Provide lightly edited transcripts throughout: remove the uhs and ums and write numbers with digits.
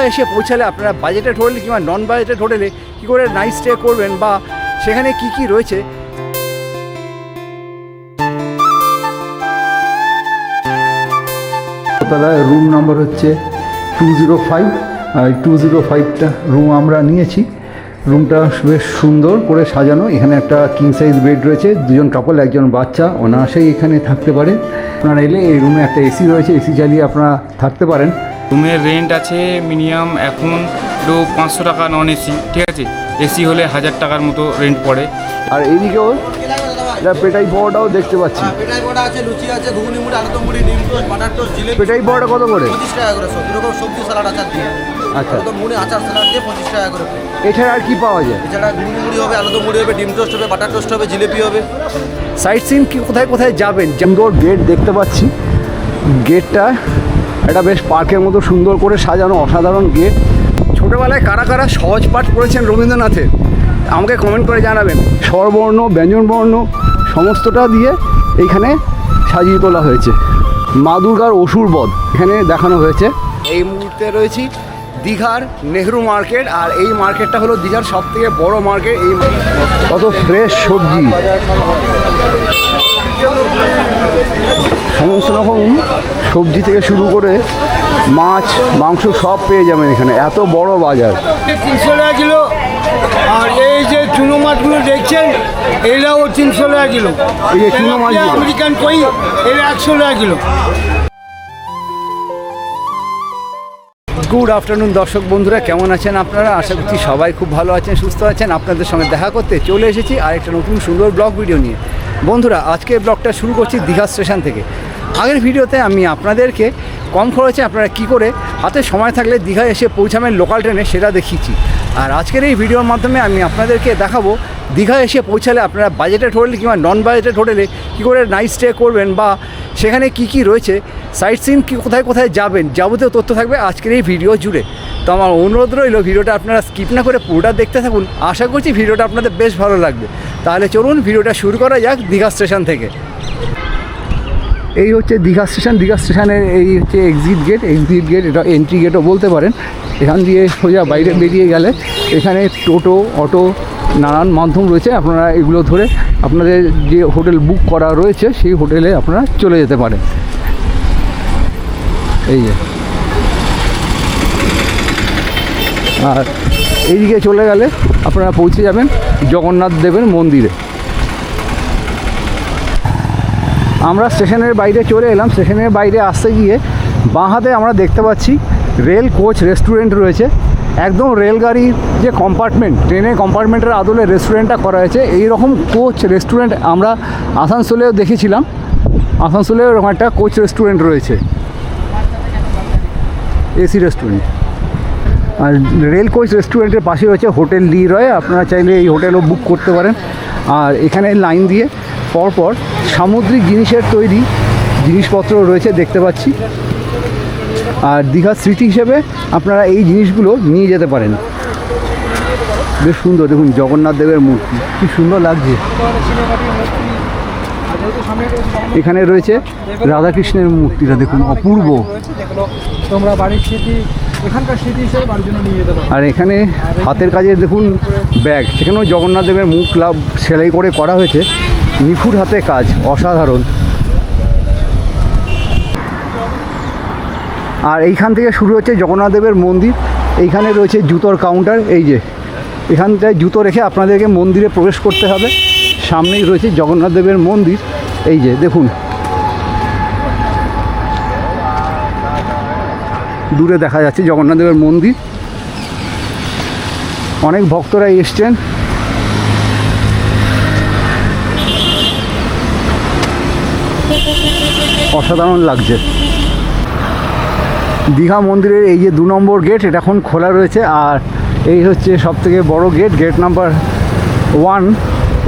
দীঘা এসে পৌঁছালে আপনারা বাজেটেড হোটেলে কিংবা নন বাজেটেড হোটেলে কী করে নাইট স্টে করবেন বা সেখানে কি কি রয়েছে রুম নাম্বার হচ্ছে 205 আর 205টা রুম আমরা নিয়েছি। রুমটা বেশ সুন্দর করে সাজানো। এখানে একটা কিং সাইজ বেড রয়েছে, দুজন কাপল একজন বাচ্চা অনায়াসেই এখানে থাকতে পারে। আপনারা এলে এই রুমে একটা এসি রয়েছে, এসি চালিয়ে আপনারা থাকতে পারেন। রুমের রেন্ট আছে মিনিমাম এখন 500 টাকা নন এসি, ঠিক আছে। এসি হলে 1000 টাকার মতো রেন্ট পড়ে। আর এইদিকেও পেটাই পাওয়াটাও দেখতে পাচ্ছি। পেটাই পাওয়া আছে, লুচি আছে, ঘুগনি মুড়ি, আলুদম মুড়ি, ডিম টোস্ট, বাটার টোস্ট, জিলেপি। পেটাই পাওয়াটা কত করে? 25 টাকা করে সব। এরকম সবজি সালাড আচার দিয়ে। আচ্ছা। আলুদম মুড়ি আচার সালাড দিয়ে 25 টাকা করে। এছাড়া আর কি পাওয়া যায়? এছাড়া ঘুগনি মুড়ি হবে, আলুদম মুড়ি হবে, ডিম টোস্ট হবে, বাটার টোস্ট হবে, জিলেপি হবে। সাইট সিন কি কোথায় কোথায় যাবেন? সুন্দর গেট দেখতে পাচ্ছি। গেটটা একটা বেশ পার্কের মতো সুন্দর করে সাজানো, অসাধারণ গেট। ছোটোবেলায় কারা কারা সহজ পাঠ পড়েছেন রবীন্দ্রনাথের আমাকে কমেন্ট করে জানাবেন। স্বরবর্ণ ব্যঞ্জনবর্ণ সমস্তটা দিয়ে এইখানে সাজিয়ে তোলা হয়েছে। মা দুর্গার অসুর বধ এখানে দেখানো হয়েছে। এই মুহূর্তে রয়েছি দীঘার নেহরু মার্কেট, আর এই মার্কেটটা হলো দীঘার সবথেকে বড় মার্কেট। এই কত ফ্রেশ সবজি, সমস্ত রকম সবজি থেকে শুরু করে মাছ মাংস সব পেয়ে যাবেন এখানে। এত বড় বাজার। 300 টাকা কিলো। আর এই যে চুনো মাছগুলো দেখছেন এটাও 300 টাকা কিলো। এই যে চুনো মাছ, আমেরিকান কই, এটা 100 টাকা কিলো। গুড আফটারনুন দর্শক বন্ধুরা, কেমন আছেন আপনারা? আশা করছি সবাই খুব ভালো আছেন, সুস্থ আছেন। আপনাদের সঙ্গে দেখা করতে চলে এসেছি আর একটা নতুন সুন্দর ব্লগ ভিডিও নিয়ে। বন্ধুরা, আজকে ব্লগটা শুরু করছি দীঘা স্টেশন থেকে। আগের ভিডিওতে আমি আপনাদেরকে কম খরচে আপনারা কি করে হাতে সময় থাকলে দীঘা এসে পৌঁছাবেন লোকাল ট্রেনে সেটা দেখিয়েছি। আর আজকের এই ভিডিওর মাধ্যমে আমি আপনাদেরকে দেখাবো দীঘা এসে পৌঁছালে আপনারা বাজেটেড হোটেলে কিংবা নন বাজেটেড হোটেলে কী করে নাইট স্টে করবেন বা সেখানে কি কি রয়েছে, সাইট সিন কি কোথায় কোথায় যাবেন, যাবতীয় তথ্য থাকবে আজকের এই ভিডিও জুড়ে। তো আমার অনুরোধ রইল ভিডিওটা আপনারা স্কিপ না করে পুরোটা দেখতে থাকুন। আশা করছি ভিডিওটা আপনাদের বেশ ভালো লাগবে। তাহলে চলুন ভিডিওটা শুরু করা যাক দীঘা স্টেশন থেকে। এই হচ্ছে দীঘা স্টেশন। দীঘা স্টেশনের এই হচ্ছে এক্সিট গেট। এটা এন্ট্রি গেটও বলতে পারেন। এখান দিয়ে সোজা বাইরে বেরিয়ে গেলে এখানে টোটো, অটো, নানান মাধ্যম রয়েছে। আপনারা এগুলো ধরে আপনাদের যে হোটেল বুক করা রয়েছে সেই হোটেলে আপনারা চলে যেতে পারেন। এই যে, আর এইদিকে চলে গেলে আপনারা পৌঁছে যাবেন জগন্নাথ দেবের মন্দিরে। আমরা স্টেশনের বাইরে চলে এলাম। স্টেশনের বাইরে আসতে গিয়ে বাঁ হাতে আমরা দেখতে পাচ্ছি রেল কোচ রেস্টুরেন্ট রয়েছে। একদম রেলগাড়ির যে কম্পার্টমেন্ট, ট্রেনের কম্পার্টমেন্টের আদলে রেস্টুরেন্টটা করা হয়েছে। এই রকম কোচ রেস্টুরেন্ট আমরা আসানসোলেও দেখেছিলাম। আসানসোলেও এরকম একটা কোচ রেস্টুরেন্ট রয়েছে, এসি রেস্টুরেন্ট। আর রেল কোচ রেস্টুরেন্টের পাশে রয়েছে হোটেল লিরয়। আপনারা চাইলে এই হোটেলও বুক করতে পারেন। আর এখানে লাইন দিয়ে পরপর সামুদ্রিক জিনিসের তৈরি জিনিসপত্র রয়েছে দেখতে পাচ্ছি। আর দীঘার স্মৃতি হিসেবে আপনারা এই জিনিসগুলো নিয়ে যেতে পারেন। বেশ সুন্দর, দেখুন জগন্নাথ দেবের মূর্তি কি সুন্দর লাগছে। এখানে রয়েছে রাধাকৃষ্ণের মূর্তিটা, দেখুন অপূর্ব। তোমরা বাড়ির স্মৃতি, এখানকার স্মৃতি হিসেবে বাড়ির জন্য নিয়ে যেতে পারো। আর এখানে হাতের কাজের দেখুন ব্যাগ, সেখানেও জগন্নাথ দেবের মুখ সেলাই করে করা হয়েছে। নিখুঁত হাতে কাজ, অসাধারণ। আর এইখান থেকে শুরু হচ্ছে জগন্নাথ দেবের মন্দির। এইখানে রয়েছে জুতোর কাউন্টার। এই যে এখানটায় জুতো রেখে আপনাদেরকে মন্দিরে প্রবেশ করতে হবে। সামনেই রয়েছে জগন্নাথ দেবের মন্দির। এই যে দেখুন দূরে দেখা যাচ্ছে জগন্নাথ দেবের মন্দির। অনেক ভক্তরা এসছেন। অসাধারণ লাগছে। দীঘা মন্দিরের এই যে 2 নম্বর গেট, এটা এখন খোলা রয়েছে। আর এই হচ্ছে সবথেকে বড় গেট, গেট নাম্বার 1।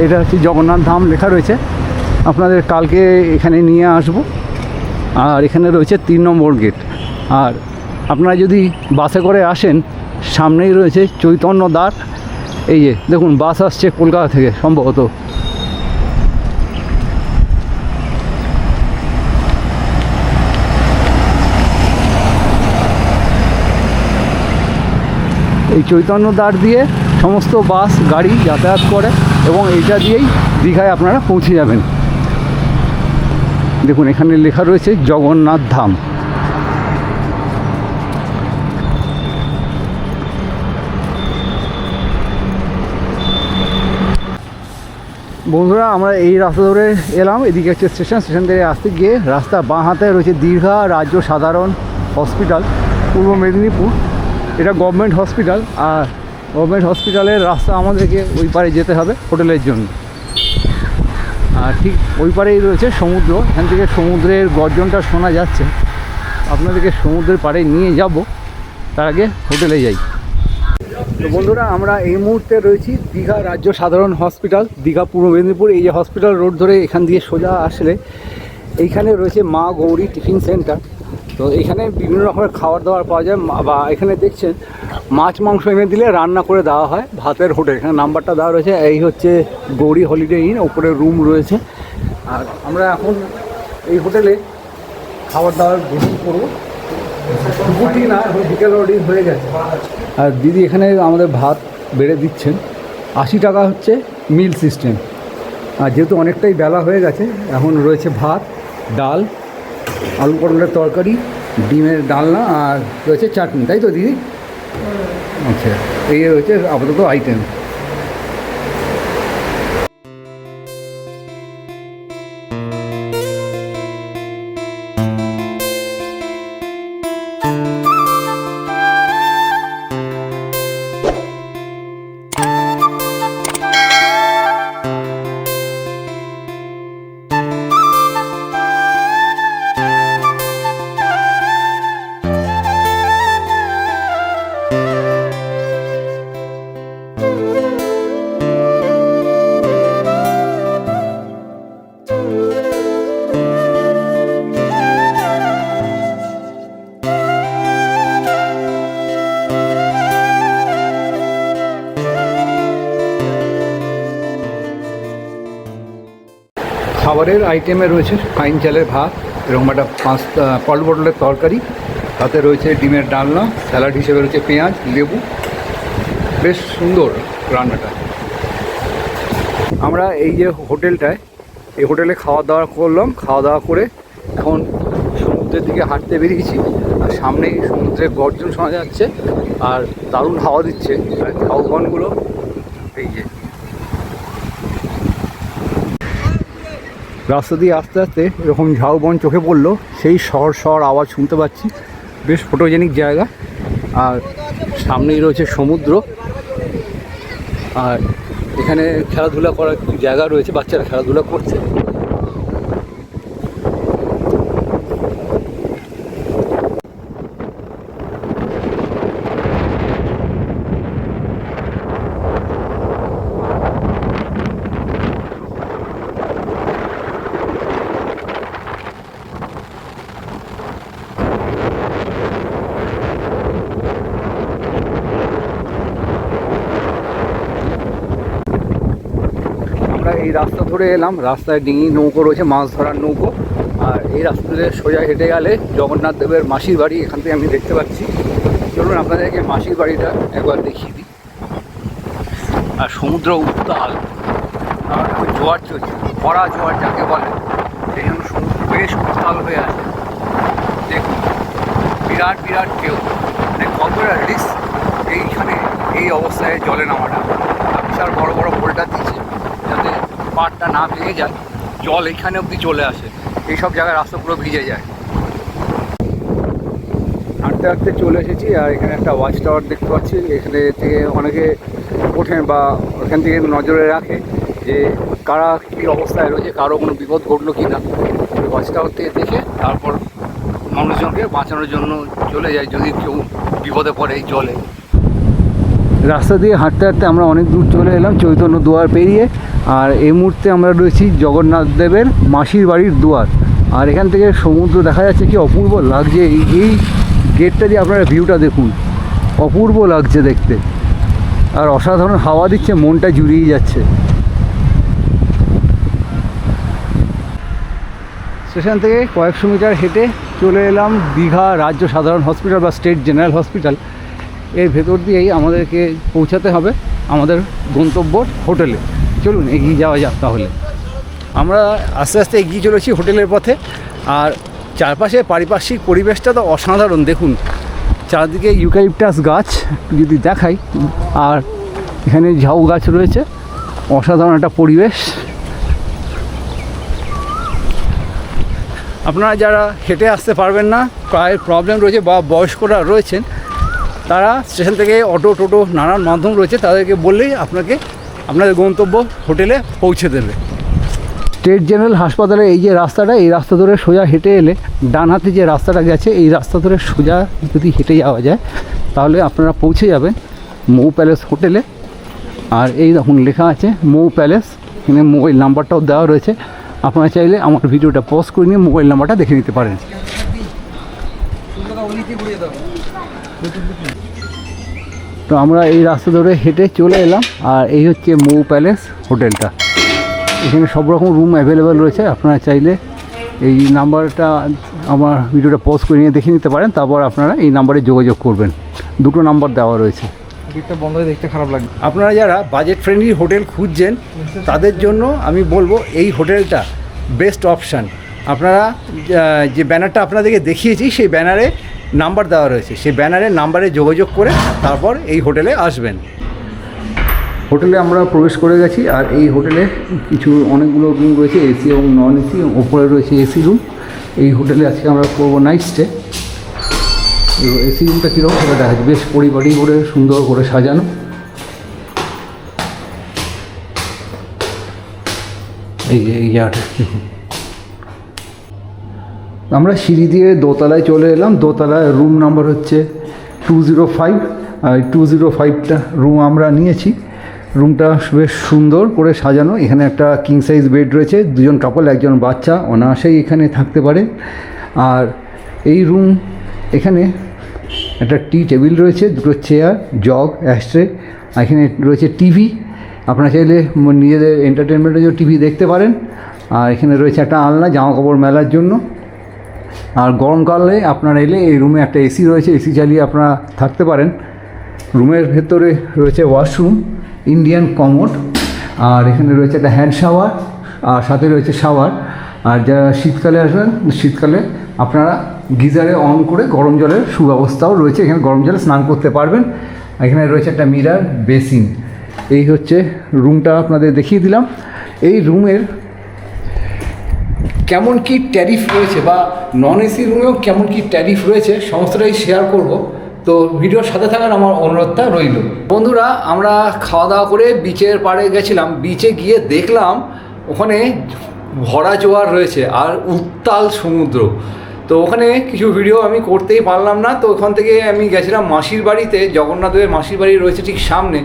এটা হচ্ছে জগন্নাথ ধাম লেখা রয়েছে। আপনাদের কালকে এখানে নিয়ে আসব। আর এখানে রয়েছে 3 নম্বর গেট। আর আপনারা যদি বাসে করে আসেন, সামনেই রয়েছে চৈতন্য দ্বার। এই যে দেখুন বাস আসছে কলকাতা থেকে সম্ভবত। এই চৈতন্য দ্বার দিয়ে সমস্ত বাস গাড়ি যাতায়াত করে এবং এইটা দিয়েই দীঘায় আপনারা পৌঁছে যাবেন। দেখুন এখানে লেখা রয়েছে জগন্নাথ ধাম। বন্ধুরা আমরা এই রাস্তা ধরে এলাম, এদিকে হচ্ছে স্টেশন থেকে আসতে গিয়ে রাস্তা বাঁ হাতে রয়েছে দীঘা রাজ্য সাধারণ হসপিটাল পূর্ব মেদিনীপুর। এটা গভর্নমেন্ট হসপিটাল, আর গভর্নমেন্ট হসপিটালের রাস্তা আমাদেরকে ওই পারে যেতে হবে হোটেলের জন্য। আর ঠিক ওই পারেই রয়েছে সমুদ্র, এখান থেকে সমুদ্রের গর্জনটা শোনা যাচ্ছে। আপনাদেরকে সমুদ্রের পাড়ে নিয়ে যাব, তার আগে হোটেলে যাই। তো বন্ধুরা আমরা এই মুহূর্তে রয়েছি দীঘা রাজ্য সাধারণ হসপিটাল, দীঘা পূর্ব মেদিনীপুর। এই যে হসপিটাল রোড ধরে এখান দিয়ে সোজা আসলে এইখানে রয়েছে মা গৌরী টিফিন সেন্টার। তো এখানে বিভিন্ন রকমের খাবার দাবার পাওয়া যায়, বা এখানে দেখছেন মাছ মাংস এনে দিলে রান্না করে দেওয়া হয়, ভাতের হোটেল। এখানে নাম্বারটা দেওয়া রয়েছে, এই হচ্ছে গৌরী হলিডে ইন, ওপরে রুম রয়েছে। আর আমরা এখন এই হোটেলে খাবার দাবার গ্রহণ করবো। দুপুরটি না, এখন বিকেল অলরেডি হয়ে গেছে। আর দিদি এখানে আমাদের ভাত বেড়ে দিচ্ছেন, 80 টাকা হচ্ছে মিল সিস্টেম। আর যেহেতু অনেকটাই বেলা হয়ে গেছে, এখন রয়েছে ভাত, ডাল, আলু পটলের তরকারি, ডিমের ডালনা, আর রয়েছে চাটনি, তাই তো দিদি? আচ্ছা, এই হচ্ছে আপাতত আইটেম। খাবারের আইটেমে রয়েছে ফাইন চালের ভাত, এরকম একটা 5 পটলের তরকারি, তাতে রয়েছে ডিমের ডালনা, স্যালাড হিসেবে রয়েছে পেঁয়াজ, লেবু। বেশ সুন্দর রান্নাটা। আমরা এই যে হোটেলটায়, এই হোটেলে খাওয়া দাওয়া করলাম। খাওয়া দাওয়া করে এখন সমুদ্রের দিকে হাঁটতে বেরিয়েছি। আর সামনেই সমুদ্রের গর্জন শোনা যাচ্ছে, আর দারুণ হাওয়া দিচ্ছে। আর ঝাউবনগুলো এই যে রাস্তা দিয়ে আস্তে আস্তে এরকম ঝাউবন চোখে পড়লো, সেই শহর আওয়াজ শুনতে পাচ্ছি। বেশ ফটোজেনিক জায়গা। আর সামনেই রয়েছে সমুদ্র, আর এখানে খেলাধুলা করার জায়গা রয়েছে, বাচ্চারা খেলাধুলা করছে। আমরা এই রাস্তা ধরে এলাম, রাস্তায় ডিঙি নৌকো রয়েছে, মাছ ধরার নৌকো। আর এই রাস্তা ধরে সোজা হেঁটে গেলে জগন্নাথ দেবের মাসির বাড়ি এখান থেকে আমি দেখতে পাচ্ছি। চলুন আপনাদেরকে মাসির বাড়িটা একবার দেখিয়ে দিই। আর সমুদ্র উত্তাল, আর জোয়ার চলছে, ভরা জোয়ার যাকে বলে, সেই জন্য সমুদ্র বেশ উত্তাল হয়ে আছে। দেখুন বিরাট বিরাট ঢেউ, মানে কতটা রিস্ক এইখানে এই অবস্থায় জলে নামাটা। বিশাল বড় বড় বোল্ডার দিচ্ছে যাতে পাড়টা না ভেঙে যায়, জল এখানে অবধি চলে আসে। এইসব জায়গায় রাস্তা পুরো ভিজে যায়। হাঁটতে হাঁটতে চলে এসেছি, আর এখানে একটা ওয়াচ টাওয়ার দেখতে পাচ্ছি। এখানে থেকে অনেকে ওঠেন বা ওখান থেকে নজরে রাখে যে কারা কী অবস্থায় রয়েছে, কারো কোনো বিপদ ঘটলো কি না। ওই ওয়াচ টাওয়ার থেকে দেখে তারপর মানুষজনকে বাঁচানোর জন্য চলে যায় যদি কেউ বিপদে পড়ে এই জলে। রাস্তা দিয়ে হাঁটতে হাঁটতে আমরা অনেক দূর চলে এলাম চৈতন্য দুয়ার পেরিয়ে। আর এই মুহূর্তে আমরা রয়েছি জগন্নাথ দেবের মাসির বাড়ির দুয়ার। আর এখান থেকে সমুদ্র দেখা যাচ্ছে, কি অপূর্ব লাগছে। এই গেটটা দিয়ে আপনারা ভিউটা দেখুন, অপূর্ব লাগছে দেখতে। আর অসাধারণ হাওয়া দিচ্ছে, মনটা জুড়িয়ে যাচ্ছে। স্টেশন থেকে কয়েকশো মিটার হেঁটে চলে এলাম দীঘা রাজ্য সাধারণ হসপিটাল বা স্টেট জেনারেল হসপিটাল। এর ভেতর দিয়েই আমাদেরকে পৌঁছাতে হবে আমাদের গন্তব্য হোটেলে। চলুন এগিয়ে যাওয়া যাক তাহলে। আমরা আস্তে আস্তে এগিয়ে চলেছি হোটেলের পথে। আর চারপাশে পারিপার্শ্বিক পরিবেশটা তো অসাধারণ। দেখুন চারদিকে ইউক্যালিপটাস গাছ যদি দেখাই, আর এখানে ঝাউ গাছ রয়েছে, অসাধারণ একটা পরিবেশ। আপনারা যারা হেঁটে আসতে পারবেন না, পায়ের প্রবলেম রয়েছে বা বয়স্করা রয়েছেন, তারা স্টেশন থেকে অটো টোটো নানান মাধ্যম রয়েছে, তাদেরকে বললেই আপনাদের গন্তব্য হোটেলে পৌঁছে দেবে। স্টেট জেনারেল হাসপাতালে এই যে রাস্তাটা, এই রাস্তা ধরে সোজা হেঁটে এলে ডান হাতে যে রাস্তাটা গেছে, এই রাস্তা ধরে সোজা যদি হেঁটে যাওয়া যায় তাহলে আপনারা পৌঁছে যাবেন মৌ প্যালেস হোটেলে। আর এই দেখুন লেখা আছে মৌ প্যালেস, এখানে মোবাইল নাম্বারটাও দেওয়া রয়েছে। আপনারা চাইলে আমার ভিডিওটা পজ করে নিয়ে মোবাইল নাম্বারটা দেখে নিতে পারেন। তো আমরা এই রাস্তা ধরে হেঁটে চলে এলাম, আর এই হচ্ছে মৌ প্যালেস হোটেলটা। এখানে সব রকম রুম অ্যাভেলেবেল রয়েছে। আপনারা চাইলে এই নাম্বারটা আমার ভিডিওটা পজ করে নিয়ে দেখে নিতে পারেন, তারপর আপনারা এই নাম্বারে যোগাযোগ করবেন। দুটো নাম্বার দেওয়া রয়েছে। বন্ধ হয়ে দেখতে খারাপ লাগে। আপনারা যারা বাজেট ফ্রেন্ডলি হোটেল খুঁজছেন তাদের জন্য আমি বলবো এই হোটেলটা বেস্ট অপশান। আপনারা যে ব্যানারটা আপনাদেরকে দেখিয়েছি সেই ব্যানারে নাম্বার দেওয়া রয়েছে, সেই ব্যানারের নাম্বারে যোগাযোগ করে তারপর এই হোটেলে আসবেন। হোটেলে আমরা প্রবেশ করে গেছি, আর এই হোটেলে অনেকগুলো রুম রয়েছে, এসি এবং নন এসি। ওপরে রয়েছে এসি রুম। এই হোটেলে আজকে আমরা করবো নাইট স্টে। এসি রুমটা কীরকম সেটা দেখা যাচ্ছে, বেশ পরিপাটি করে সুন্দর করে সাজানো। এই জায়গাটা দেখুন। আমরা সিঁড়ি দিয়ে দোতলায় চলে এলাম। দোতলায় রুম নাম্বার হচ্ছে 205, আর 205টা রুম আমরা নিয়েছি। রুমটা বেশ সুন্দর করে সাজানো। এখানে একটা কিং সাইজ বেড রয়েছে, দুজন কাপল, একজন বাচ্চা অনায়াসেই এখানে থাকতে পারে। আর এই রুম, এখানে একটা টি টেবিল রয়েছে, দুটো চেয়ার, জগ, অ্যাস্ট্রে। এখানে রয়েছে টিভি, আপনারা চাইলে নিজেদের এন্টারটেনমেন্টের জন্য টিভি দেখতে পারেন। আর এখানে রয়েছে একটা আলনা জামা কাপড় মেলার জন্য। আর গরমকালে আপনারা এলে এই রুমে একটা এসি রয়েছে, এসি চালিয়ে আপনারা থাকতে পারেন। রুমের ভেতরে রয়েছে ওয়াশরুম, ইন্ডিয়ান কমোড, আর এখানে রয়েছে একটা হ্যান্ড শাওয়ার, আর সাথে রয়েছে শাওয়ার। আর যারা শীতকালে আসবেন, শীতকালে আপনারা গিজারে অন করে গরম জলের সুব্যবস্থাও রয়েছে, এখানে গরম জলে স্নান করতে পারবেন। এখানে রয়েছে একটা মিরার, বেসিন। এই হচ্ছে রুমটা আপনাদের দেখিয়ে দিলাম। এই রুমের কেমন কি ট্যারিফ রয়েছে বা নন এসি রুমেও কেমন কি ট্যারিফ রয়েছে সমস্তটাই শেয়ার করব। তো ভিডিওর সাথে থাকার আমার অনুরোধটা রইল। বন্ধুরা, আমরা খাওয়া দাওয়া করে বিচের পাড়ে গেছিলাম। বিচে গিয়ে দেখলাম ওখানে ভরা জোয়ার রয়েছে আর উত্তাল সমুদ্র। তো ওখানে কিছু ভিডিও আমি করতেই পারলাম না। তো ওখান থেকে আমি গেছিলাম মাসির বাড়িতে, জগন্নাথের মাসির বাড়ি রয়েছে ঠিক সামনে।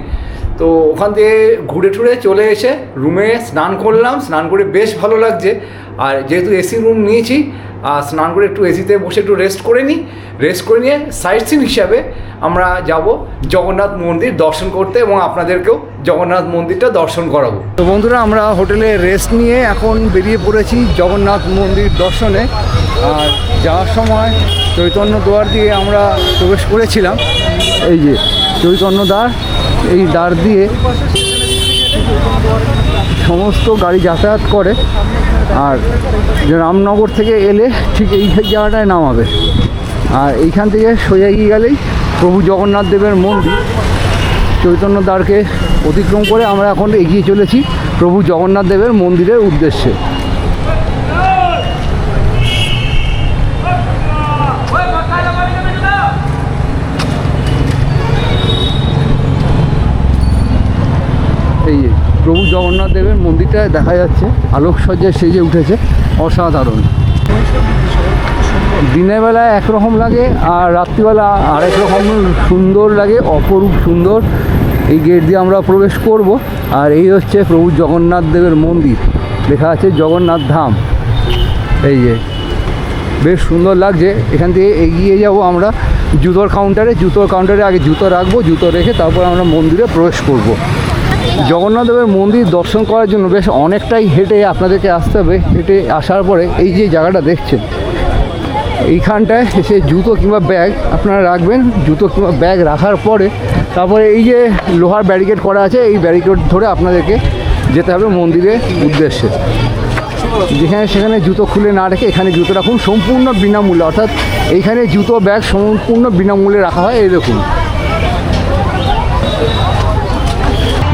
তো ওখান থেকে ঘুরে টুরে চলে এসে রুমে স্নান করলাম। স্নান করে বেশ ভালো লাগছে। আর যেহেতু এসি রুম নিয়েছি, আর স্নান করে একটু এসিতে বসে একটু রেস্ট করে নিই। রেস্ট করে নিয়ে সাইট সিন হিসাবে আমরা যাব জগন্নাথ মন্দির দর্শন করতে, এবং আপনাদেরকেও জগন্নাথ মন্দিরটা দর্শন করাবো। তো বন্ধুরা, আমরা হোটেলে রেস্ট নিয়ে এখন বেরিয়ে পড়েছি জগন্নাথ মন্দির দর্শনে। আর যাওয়ার সময় চৈতন্য দ্বার দিয়ে আমরা প্রবেশ করেছিলাম। এই যে চৈতন্য দ্বার, এই দ্বার দিয়ে সমস্ত গাড়ি যাতায়াত করে। আর রামনগর থেকে এলে ঠিক এই জায়গাটায় নামাবে। আর এইখান থেকে সোজা এগিয়ে গেলেই প্রভু জগন্নাথ দেবের মন্দির। চৈতন্য দ্বারকে অতিক্রম করে আমরা এখন এগিয়ে চলেছি প্রভু জগন্নাথ দেবের মন্দিরের উদ্দেশ্যে। এই প্রভু জগন্নাথ দেবের মন্দিরটা দেখা যাচ্ছে, আলোকসজ্জায় সেজে উঠেছে, অসাধারণ। দিনের বেলায় একরকম লাগে, আর রাত্রিবেলা আরেক রকম সুন্দর লাগে, অপরূপ সুন্দর। এই গেট দিয়ে আমরা প্রবেশ করব। আর এই হচ্ছে প্রভু জগন্নাথ দেবের মন্দির, লেখা আছে জগন্নাথ ধাম। এই যে বেশ সুন্দর লাগছে। এখান থেকে এগিয়ে যাব আমরা জুতোর কাউন্টারে আগে জুতো রাখবো, জুতো রেখে তারপর আমরা মন্দিরে প্রবেশ করব। জগন্নাথ দেবের মন্দির দর্শন করার জন্য বেশ অনেকটাই হেঁটে আপনাদেরকে আসতে হবে। হেঁটে আসার পরে এই যে জায়গাটা দেখছেন, এইখানটায় এসে জুতো কিংবা ব্যাগ আপনারা রাখবেন। জুতো কিংবা ব্যাগ রাখার পরে তারপরে এই যে লোহার ব্যারিকেড করা আছে, এই ব্যারিকেড ধরে আপনাদেরকে যেতে হবে মন্দিরের উদ্দেশ্যে। যেখানে সেখানে জুতো খুলে না রেখে এখানে জুতো রাখুন সম্পূর্ণ বিনামূল্যে, অর্থাৎ এইখানে জুতো ব্যাগ সম্পূর্ণ বিনামূল্যে রাখা হয়। এই দেখুন,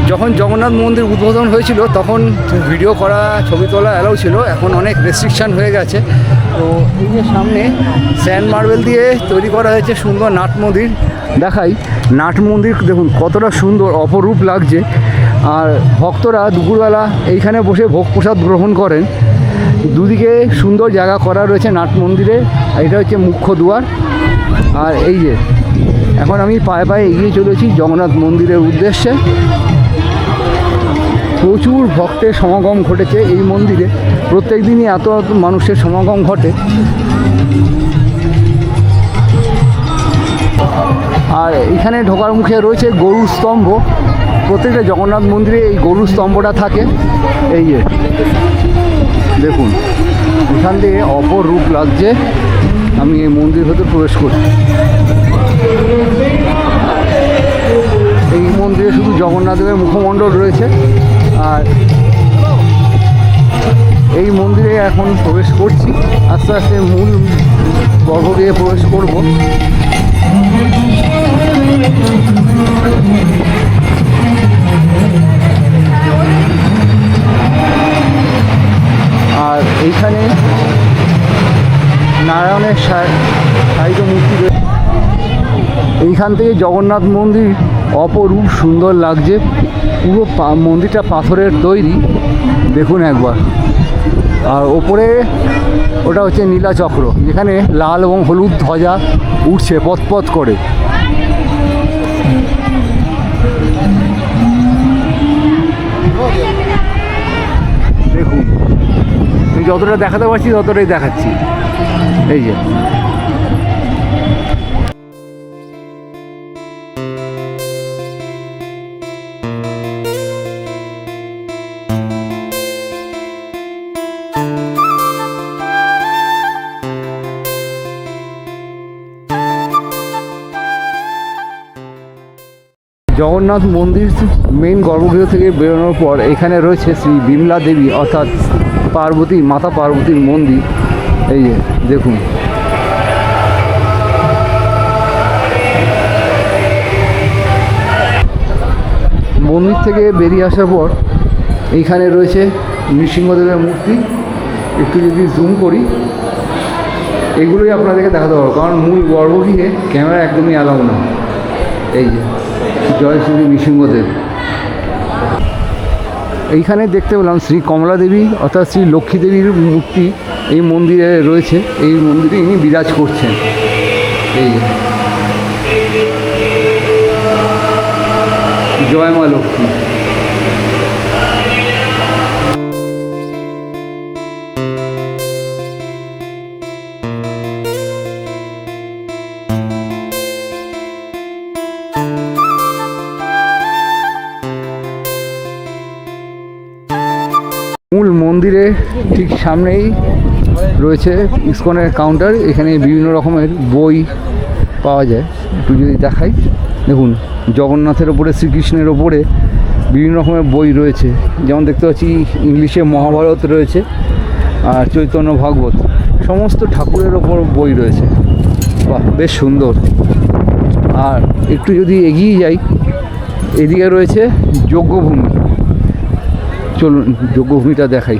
যখন জগন্নাথ মন্দির উদ্বোধন হয়েছিল তখন ভিডিও করা, ছবি তোলা অ্যালাউ ছিল, এখন অনেক রেস্ট্রিকশান হয়ে গেছে। তো এই যে সামনে স্যান্ড মার্বেল দিয়ে তৈরি করা হয়েছে সুন্দর নাট মন্দির। দেখাই নাট মন্দির, দেখুন কতটা সুন্দর অপরূপ লাগছে। আর ভক্তরা দুপুরবেলা এইখানে বসে ভোগ প্রসাদ গ্রহণ করেন। দুদিকে সুন্দর জায়গা করা রয়েছে নাট মন্দিরে। এটা হচ্ছে মুখ্য দুয়ার। আর এই যে এখন আমি পায়ে পায়ে এগিয়ে চলেছি জগন্নাথ মন্দিরের উদ্দেশ্যে। প্রচুর ভক্তের সমাগম ঘটেছে এই মন্দিরে, প্রত্যেক দিনই এত মানুষের সমাগম ঘটে। আর এখানে ঢোকার মুখে রয়েছে গরুর স্তম্ভ। প্রত্যেকটা জগন্নাথ মন্দিরে এই গরুর স্তম্ভটা থাকে। এই যে দেখুন, এখান থেকে অপরূপ লাগছে। আমি এই মন্দির ভেতর প্রবেশ করি। এই মন্দিরে শুধু জগন্নাথ দেবের মুখমণ্ডল রয়েছে। আর এই মন্দিরে এখন প্রবেশ করছি, আস্তে আস্তে মূল গর্ভগৃহে প্রবেশ করব। আর এইখানে নারায়ণের সাহিত্য মূর্তি রয়েছে। এইখান থেকে জগন্নাথ মন্দির অপরূপ সুন্দর লাগছে। পুরো মন্দিরটা পাথরের তৈরি, দেখুন একবার। আর ওপরে ওটা হচ্ছে নীলাচক্র, যেখানে লাল এবং হলুদ ধ্বজা উঠছে পথ করে। দেখুন, আমি যতটা দেখাতে পারছি ততটাই দেখাচ্ছি। এই যে জগন্নাথ মন্দির মেইন গর্ভগৃহ থেকে বেরোনোর পর এখানে রয়েছে শ্রী বিমলা দেবী অর্থাৎ পার্বতী, মাতা পার্বতীর মন্দির। এই যে দেখুন, মন্দির থেকে বেরিয়ে আসার পর এইখানে রয়েছে নৃসিংহদেবের মূর্তি। একটু যদি জুম করি, এগুলোই আপনাদেরকে দেখাতে পারবো, কারণ মূল গর্ভগৃহে ক্যামেরা একদমই অ্যালাউ না। এই যে জয় শ্রী নৃসিংহদেব। এইখানে দেখতে পেলাম শ্রী কমলা দেবী অর্থাৎ শ্রী লক্ষ্মী দেবীর মূর্তি এই মন্দিরে রয়েছে। এই মন্দিরে ইনি বিরাজ করছেন। এই জয় মা লক্ষ্মী। মূল মন্দিরে ঠিক সামনেই রয়েছে ইসকনের কাউন্টার। এখানে বিভিন্ন রকমের বই পাওয়া যায়। একটু যদি দেখাই, দেখুন জগন্নাথের ওপরে, শ্রীকৃষ্ণের ওপরে বিভিন্ন রকমের বই রয়েছে। যেমন দেখতে পাচ্ছি ইংলিশে মহাভারত রয়েছে আর চৈতন্য ভাগবত, সমস্ত ঠাকুরের ওপর বই রয়েছে। বাহ, বেশ সুন্দর। আর একটু যদি এগিয়ে যাই, এদিকে রয়েছে যজ্ঞভূমি। চলুন যজ্ঞভূমিটা দেখাই।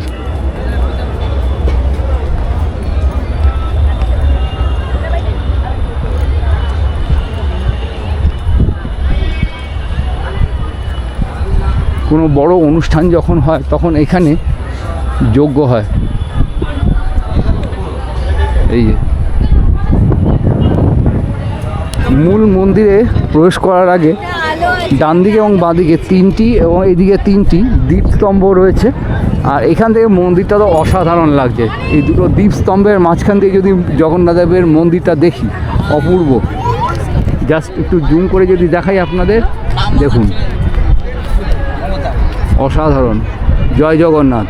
কোনো বড় অনুষ্ঠান যখন হয় তখন এখানে যজ্ঞ হয়। এই মূল মন্দিরে প্রবেশ করার আগে ডান দিকে এবং বাঁ দিকে তিনটি এবং এদিকে তিনটি দীপস্তম্ভ রয়েছে। আর এখান থেকে মন্দিরটা তো অসাধারণ লাগছে। এই দুটো দীপস্তম্ভের মাঝখান থেকে যদি জগন্নাথদেবের মন্দিরটা দেখি, অপূর্ব। জাস্ট একটু জুম করে যদি দেখাই আপনাদের, দেখুন অসাধারণ। জয় জগন্নাথ।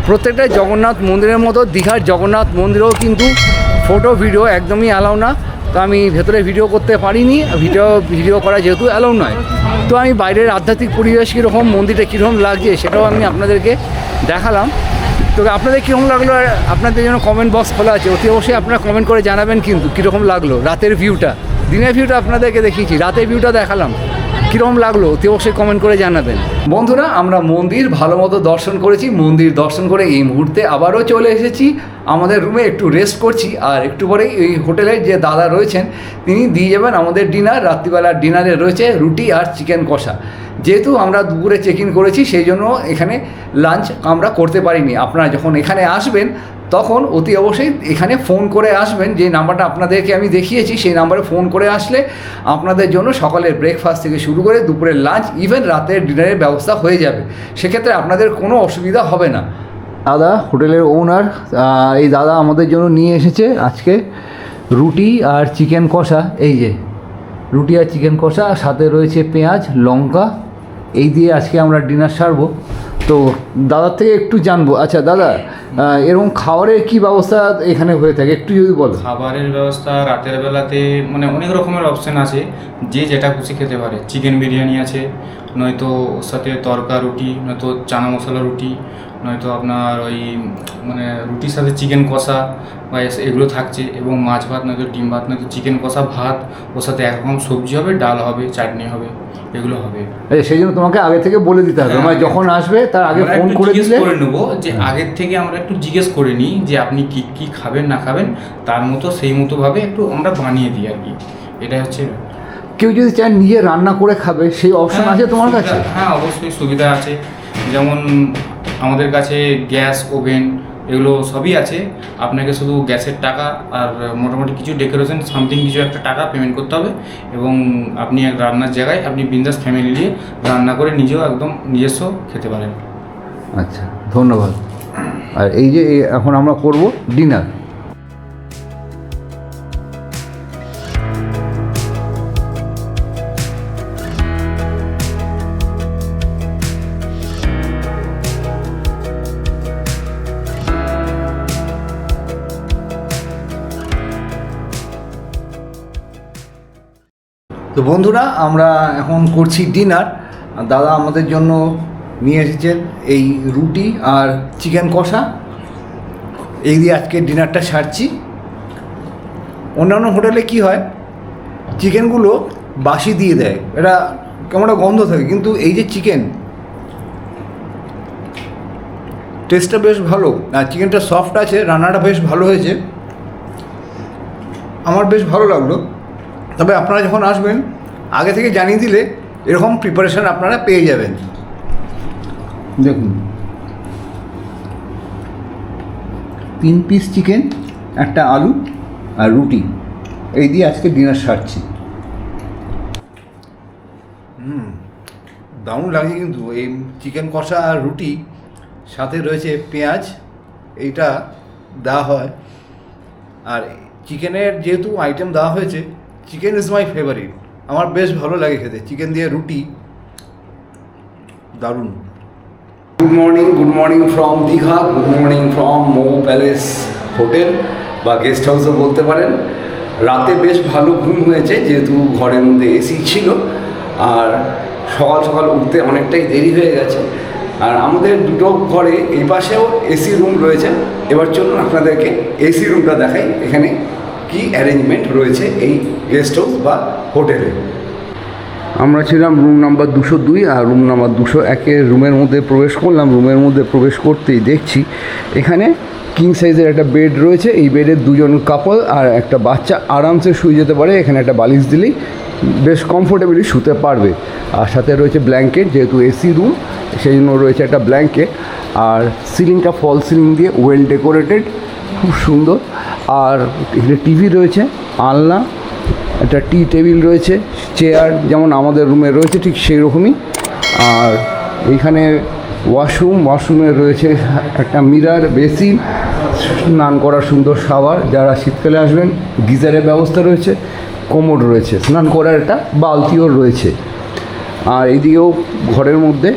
প্রত্যেকটা জগন্নাথ মন্দিরের মতো দীঘার জগন্নাথ মন্দিরেও কিন্তু ফটো ভিডিও একদমই অ্যালাউ না, তো আমি ভেতরে ভিডিও করতে পারিনি। ভিডিও করা যেহেতু অ্যালাউ নয়, তো আমি বাইরের আধ্যাত্মিক পরিবেশ কীরকম, মন্দিরটা কীরকম লাগছে সেটাও আমি আপনাদেরকে দেখালাম। তো আপনাদের কীরকম লাগলো, আর আপনাদের জন্য কমেন্ট বক্স খোলা আছে, অতি অবশ্যই আপনারা কমেন্ট করে জানাবেন কিন্তু কীরকম লাগলো রাতের ভিউটা। দিনের ভিউটা আপনাদেরকে দেখিয়েছি, রাতের ভিউটা দেখালাম, কীরকম লাগলো অতি অবশ্যই কমেন্ট করে জানাবেন। বন্ধুরা, আমরা মন্দির ভালো মতো দর্শন করেছি। মন্দির দর্শন করে এই মুহূর্তে আবারও চলে এসেছি আমাদের রুমে, একটু রেস্ট করছি। আর একটু পরেই এই হোটেলের যে দাদা রয়েছেন তিনি দিয়ে যাবেন আমাদের ডিনার। রাত্রিবেলার ডিনারে রয়েছে রুটি আর চিকেন কষা। যেহেতু আমরা দুপুরে চেক ইন করেছি সেই জন্য এখানে লাঞ্চ আমরা করতে পারিনি। আপনারা যখন এখানে আসবেন তখন অতি অবশ্যই এখানে ফোন করে আসবেন। যে নাম্বারটা আপনাদেরকে আমি দেখিয়েছি সেই নাম্বারে ফোন করে আসলে আপনাদের জন্য সকালের ব্রেকফাস্ট থেকে শুরু করে দুপুরের লাঞ্চ, ইভেন রাতের ডিনারের ব্যবস্থা হয়ে যাবে। সেক্ষেত্রে আপনাদের কোনো অসুবিধা হবে না। দাদা হোটেলের ওনার, এই দাদা আমাদের জন্য নিয়ে এসেছে আজকে রুটি আর চিকেন কষা। এই যে রুটি আর চিকেন কষা, সাথে রয়েছে পেঁয়াজ, লঙ্কা, এই দিয়ে আজকে আমরা ডিনার সারবো। তো দাদার থেকে একটু জানবো। আচ্ছা দাদা, এরকম খাবারের কি ব্যবস্থা এখানে হয়ে থাকে একটু যদি বলো। খাবারের ব্যবস্থা রাতের বেলাতে মানে অনেক রকমের অপশান আছে, যে যেটা খুশি খেতে পারে। চিকেন বিরিয়ানি আছে, নয়তো ওর সাথে তরকা রুটি, নয়তো চানা মশলা রুটি, নয়তো আপনার ওই মানে রুটির সাথে চিকেন কষা বা এগুলো থাকছে, এবং মাছ ভাত, নয়তো ডিম ভাত, নয়তো চিকেন কষা ভাত, ওর সাথে একরকম সবজি হবে, ডাল হবে, চাটনি হবে, এগুলো হবে। সেই জন্য তোমাকে আগে থেকে বলে দিতে হবে, মানে যখন আসবে তার আগে ফোন করে দিলে করে নেবো, যে আগের থেকে আমরা একটু জিজ্ঞেস করে নিই যে আপনি কি কি খাবেন না খাবেন, তার মতো সেই মতো ভাবে একটু আমরা বানিয়ে দিই আর কি। এটা হচ্ছে, কেউ যদি চায় নিজে রান্না করে খাবে সেই অপশন আছে তোমার কাছে? হ্যাঁ অবশ্যই সুবিধা আছে, যেমন আমাদের কাছে গ্যাস, ওভেন এগুলো সবই আছে। আপনাকে শুধু গ্যাসের টাকা আর মোটামুটি কিছু ডেকোরেশন সামথিং কিছু একটা টাকা পেমেন্ট করতে হবে, এবং আপনি এক রান্নার জায়গায় আপনি বিন্দাস ফ্যামিলি নিয়ে রান্না করে নিজেও একদম নিজস্ব খেতে পারেন। আচ্ছা, ধন্যবাদ। আর এই যে এখন আমরা করব ডিনার। তো বন্ধুরা, আমরা এখন করছি ডিনার। দাদা আমাদের জন্য নিয়ে এসেছেন এই রুটি আর চিকেন কষা, এই দিয়ে আজকে ডিনারটা সারছি। অন্যান্য হোটেলে কি হয়, চিকেনগুলো বাসি দিয়ে দেয়, এটা কেমন একটা গন্ধ থাকে, কিন্তু এই যে চিকেন টেস্টটা বেশ ভালো, আর চিকেনটা সফট আছে, রান্নাটা বেশ ভালো হয়েছে, আমার বেশ ভালো লাগলো। তবে আপনারা যখন আসবেন আগে থেকে জানিয়ে দিলে এরকম প্রিপারেশান আপনারা পেয়ে যাবেন। দেখুন 3 পিস চিকেন, একটা আলু আর রুটি, এই দিয়ে আজকে ডিনার সারছি। দারুণ লাগে কিন্তু এই চিকেন কষা আর রুটি, সাথে রয়েছে পেঁয়াজ, এইটা দেওয়া হয়। আর চিকেনের যেহেতু আইটেম দেওয়া হয়েছে, চিকেন ইজ মাই ফেভারিট, আমার বেশ ভালো লাগে খেতে চিকেন দিয়ে রুটি, দারুণ। Good morning from Digha, good morning from মো প্যালেস হোটেল বা গেস্ট হাউসও বলতে পারেন। রাতে বেশ ভালো ঘুম হয়েছে, যেহেতু ঘরের মধ্যে এসি ছিল, আর সকাল সকাল উঠতে অনেকটাই দেরি হয়ে গেছে। আর আমাদের দুটো ঘরে এই পাশেও এসি রুম রয়েছে। এবার চলুন আপনাদেরকে এসি রুমটা দেখাই, এখানে কি অ্যারেঞ্জমেন্ট রয়েছে এই গেস্ট হাউস বা হোটেলে। আমরা ছিলাম রুম নাম্বার 202, আর রুম নাম্বার 201-এর রুমের মধ্যে প্রবেশ করলাম। রুমের মধ্যে প্রবেশ করতেই দেখছি এখানে কিং সাইজের একটা বেড রয়েছে, এই বেডে 2জন কাপল আর একটা বাচ্চা আরামসে শুয়ে যেতে পারে। এখানে একটা বালিশ দিলেই বেশ কমফোর্টেবলি শুতে পারবে। আর সাথে রয়েছে ব্ল্যাঙ্কেট, যেহেতু এসি রুম সেই জন্য রয়েছে একটা ব্ল্যাঙ্কেট। আর সিলিংটা ফল সিলিং দিয়ে ওয়েল ডেকোরেটেড, খুব সুন্দর। আর এখানে টিভি রয়েছে, আলনা, একটা টি টেবিল রয়েছে, চেয়ার যেমন আমাদের রুমে রয়েছে ঠিক সেই রকমই। আর এইখানে ওয়াশরুমে রয়েছে একটা মিরার, বেসিন, স্নান করার সুন্দর শাওয়ার। যারা শীতকালে আসবেন গিজারের ব্যবস্থা রয়েছে, কোমোড রয়েছে, স্নান করার একটা বালতিও রয়েছে। আর এইদিকেও ঘরের মধ্যে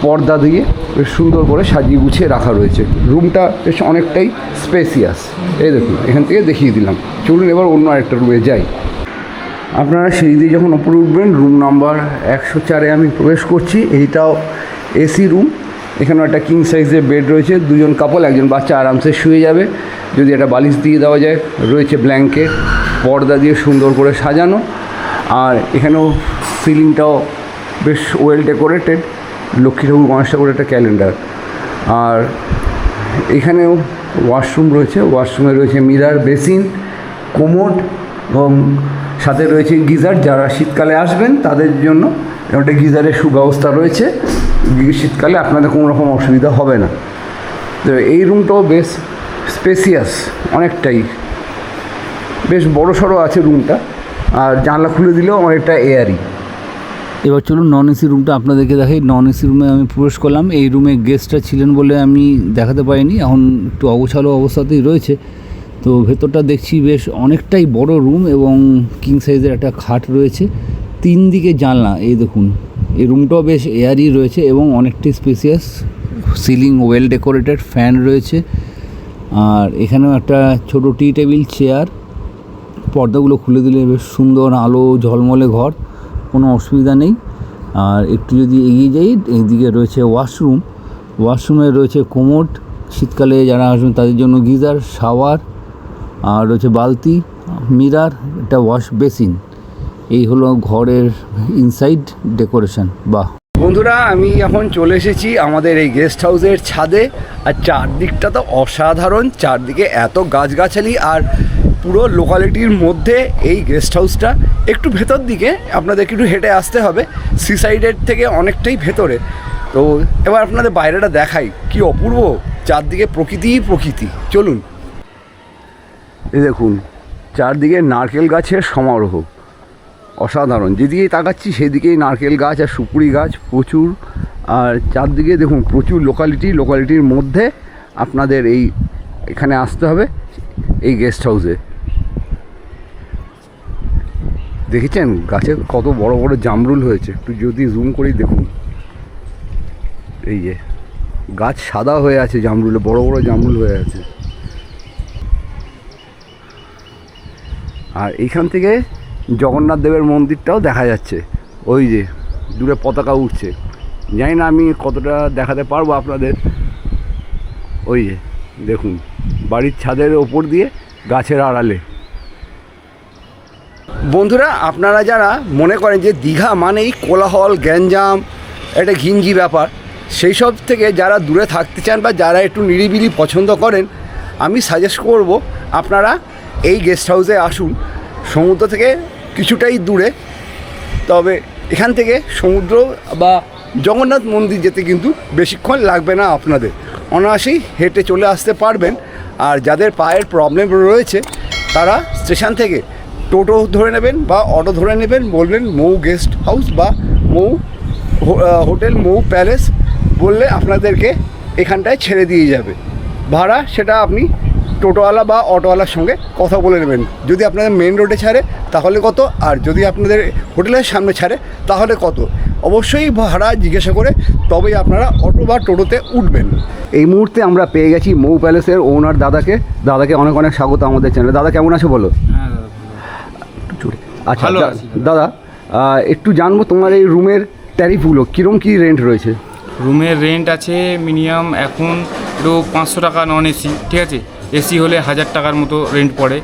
পর্দা দিয়ে বেশ সুন্দর করে সাজিয়ে গুছিয়ে রাখা রয়েছে। রুমটা বেশ অনেকটাই স্পেসিয়াস। এই দেখুন, এখান থেকে দেখিয়ে দিলাম। চলুন এবার অন্য আরেকটা রুমে যাই। আপনারা সিঁড়ি দিয়ে যখন ওপরে উঠবেন, রুম নাম্বার 104-এ আমি প্রবেশ করছি। এইটাও এসি রুম। এখানেও একটা কিং সাইজের বেড রয়েছে, দুজন কাপল, একজন বাচ্চা আরামসে শুয়ে যাবে যদি একটা বালিশ দিয়ে দেওয়া যায়। রয়েছে ব্ল্যাঙ্কেট, পর্দা দিয়ে সুন্দর করে সাজানো। আর এখানেও সিলিংটাও বেশ ওয়েল ডেকোরেটেড, লক্ষ্মী ঠাকুর গণেশ ঠাকুরের একটা ক্যালেন্ডার। আর এখানেও ওয়াশরুম রয়েছে। ওয়াশরুমে রয়েছে মিরার, বেসিন, কোমোড এবং সাথে রয়েছে গিজার। যারা শীতকালে আসবেন তাদের জন্য একটা গিজারের সুব্যবস্থা রয়েছে। শীতকালে আপনাদের কোনো রকম অসুবিধা হবে না। তো এই রুমটাও বেশ স্পেসিয়াস, অনেকটাই বেশ বড় সড়ো আছে রুমটা। আর জানলা খুলে দিলেও অনেকটা এয়ারি। এবার চলুন নন এসি রুমটা আপনাদেরকে দেখাই। নন এসি রুমে আমি প্রবেশ করলাম। এই রুমে গেস্টরা ছিলেন বলে আমি দেখাতে পারিনি, এখন একটু অগোছালো অবস্থাতেই রয়েছে। তো ভেতরটা দেখছি বেশ অনেকটাই বড় রুম এবং কিং সাইজের একটা খাট রয়েছে, 3 দিকে জানলা। এই দেখুন, এই রুমটাও বেশ এয়ারি রয়েছে এবং অনেকটাই spacious. Ceiling well decorated, fan রয়েছে। আর এখানেও একটা ছোট টি টেবিল, চেয়ার। পর্দাগুলো খুলে দিলে বেশ সুন্দর আলো ঝলমলে ঘর, কোনো অসুবিধা নেই। আর একটু যদি এগিয়ে যাই, এইদিকে রয়েছে ওয়াশরুম। ওয়াশরুমে রয়েছে কোমোড, শীতকালে যারা আসবেন তাদের জন্য গিজার, শাওয়ার, আর রয়েছে বালতি, মিরার, একটা ওয়াশ বেসিন। এই হলো ঘরের ইনসাইড ডেকোরেশন। বাহ বন্ধুরা, আমি এখন চলে এসেছি আমাদের এই গেস্ট হাউসের ছাদে। আর চারদিকটা তো অসাধারণ, চারদিকে এত গাছগাছালি। আর পুরো লোকালিটির মধ্যে এই গেস্ট হাউসটা। একটু ভেতর দিকে আপনাদেরকে একটু হেঁটে আসতে হবে, সি সাইডের থেকে অনেকটাই ভেতরে। তো এবার আপনাদের বাইরেটা দেখাই, কি অপূর্ব চারদিকে প্রকৃতিই প্রকৃতি। চলুন। এই দেখুন, চারদিকে নারকেল গাছের সমারোহ, অসাধারণ। যেদিকেই তাকাচ্ছি সেদিকেই নারকেল গাছ আর সুপুরি গাছ প্রচুর। আর চারদিকে দেখুন প্রচুর লোকালিটির মধ্যে আপনাদের এখানে আসতে হবে, এই গেস্ট হাউসে। দেখেছেন গাছে কত বড় বড় জামরুল হয়েছে? একটু যদি জুম করি দেখুন, এই যে গাছ সাদা হয়ে আছে, জামরুলে বড় বড় জামরুল হয়ে আছে। আর এইখান থেকে জগন্নাথ দেবের মন্দিরটাও দেখা যাচ্ছে, ওই যে দূরে পতাকা উঠছে। জানি না আমি কতটা দেখাতে পারবো আপনাদের। ওই যে দেখুন, বাড়ির ছাদের ওপর দিয়ে গাছের আড়ালে। বন্ধুরা, আপনারা যারা মনে করেন যে দীঘা মানেই কোলাহল, গ্যাঞ্জাম, একটা ঘিঞ্জি ব্যাপার, সেই সব থেকে যারা দূরে থাকতে চান বা যারা একটু নিরিবিলি পছন্দ করেন, আমি সাজেস্ট করব আপনারা এই গেস্ট হাউসে আসুন। সমুদ্র থেকে কিছুটাই দূরে, তবে এখান থেকে সমুদ্র বা জগন্নাথ মন্দির যেতে কিন্তু বেশিক্ষণ লাগবে না আপনাদের, অনায়াসেই হেঁটে চলে আসতে পারবেন। আর যাদের পায়ের প্রবলেম রয়েছে তারা স্টেশন থেকে টোটো ধরে নেবেন বা অটো ধরে নেবেন, বলবেন মৌ গেস্ট হাউস বা মৌ হোটেল, মৌ প্যালেস বললে আপনাদেরকে এখানটায় ছেড়ে দিয়ে যাবে। ভাড়া সেটা আপনি টোটোওয়ালা বা অটোওয়ালার সঙ্গে কথা বলে নেবেন। যদি আপনাদের মেন রোডে ছাড়ে তাহলে কত, আর যদি আপনাদের হোটেলের সামনে ছাড়ে তাহলে কত, অবশ্যই ভাড়া জিজ্ঞাসা করে তবেই আপনারা অটো বা টোটোতে উঠবেন। এই মুহূর্তে আমরা পেয়ে গেছি মৌ প্যালেসের ওনার দাদাকে। দাদাকে অনেক অনেক স্বাগত আমাদের চ্যানেলে। দাদা কেমন আছো বলো? হ্যাঁ দাদা, আচ্ছা ভালো আছি দাদা, একটু জানবো তোমার এই রুমের ট্যারিফগুলো কীরকম কী রেন্ট রয়েছে? রুমের রেন্ট আছে মিনিমাম এখন একটু 500 টাকা নন এসি, ঠিক আছে। এসি হলে 1000 টাকার মতো রেন্ট পড়ে।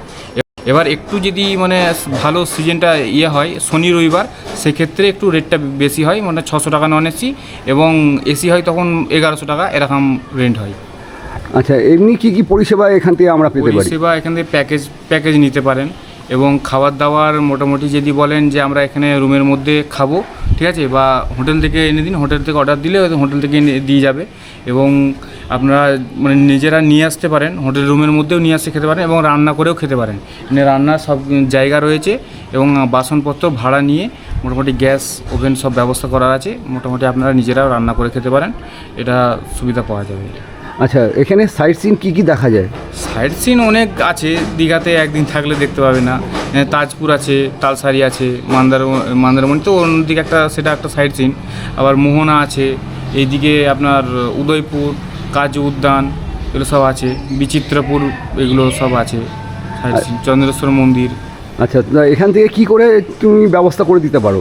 এবার একটু যদি মানে ভালো সিজনটা হয় শনি রবিবার, সেক্ষেত্রে একটু রেটটা বেশি হয়, মানে 600 টাকা নন এসি, এবং এসি হয় তখন 1100 টাকা, এরকম রেন্ট হয়। আচ্ছা, এমনি কী কী পরিষেবা এখান থেকে আমরা পেতে পারি? পরিষেবা এখান থেকে প্যাকেজ নিতে পারেন, এবং খাবার দাবার মোটামুটি যদি বলেন যে আমরা এখানে রুমের মধ্যে খাবো, ঠিক আছে, বা হোটেল থেকে এনে দিন, হোটেল থেকে অর্ডার দিলে হোটেল থেকে এনে দিয়ে যাবে, এবং আপনারা মানে নিজেরা নিয়ে আসতে পারেন, হোটেল রুমের মধ্যেও নিয়ে আসতে খেতে পারেন, এবং রান্না করেও খেতে পারেন। এখানে রান্নার সব জায়গা রয়েছে, এবং বাসনপত্র ভাড়া নিয়ে মোটামুটি গ্যাস ওভেন সব ব্যবস্থা করা আছে। মোটামুটি আপনারা নিজেরাও রান্না করে খেতে পারেন, এটা সুবিধা পাওয়া যাবে। আচ্ছা, এখানে সাইট সিন কী কী দেখা যায়? সাইট সিন অনেক আছে, দীঘাতে একদিন থাকলে দেখতে পাবে না। তাজপুর আছে, তালসারি আছে, মন্দারমণি তো অন্যদিকে সেটা একটা সাইট সিন। আবার মোহনা আছে, এইদিকে আপনার উদয়পুর, কাজু উদ্যান এগুলো সব আছে, বিচিত্রপুর এগুলো সব আছে, চন্দ্রেশ্বর মন্দির। আচ্ছা, তা এখান থেকে কি করে তুমি ব্যবস্থা করে দিতে পারো?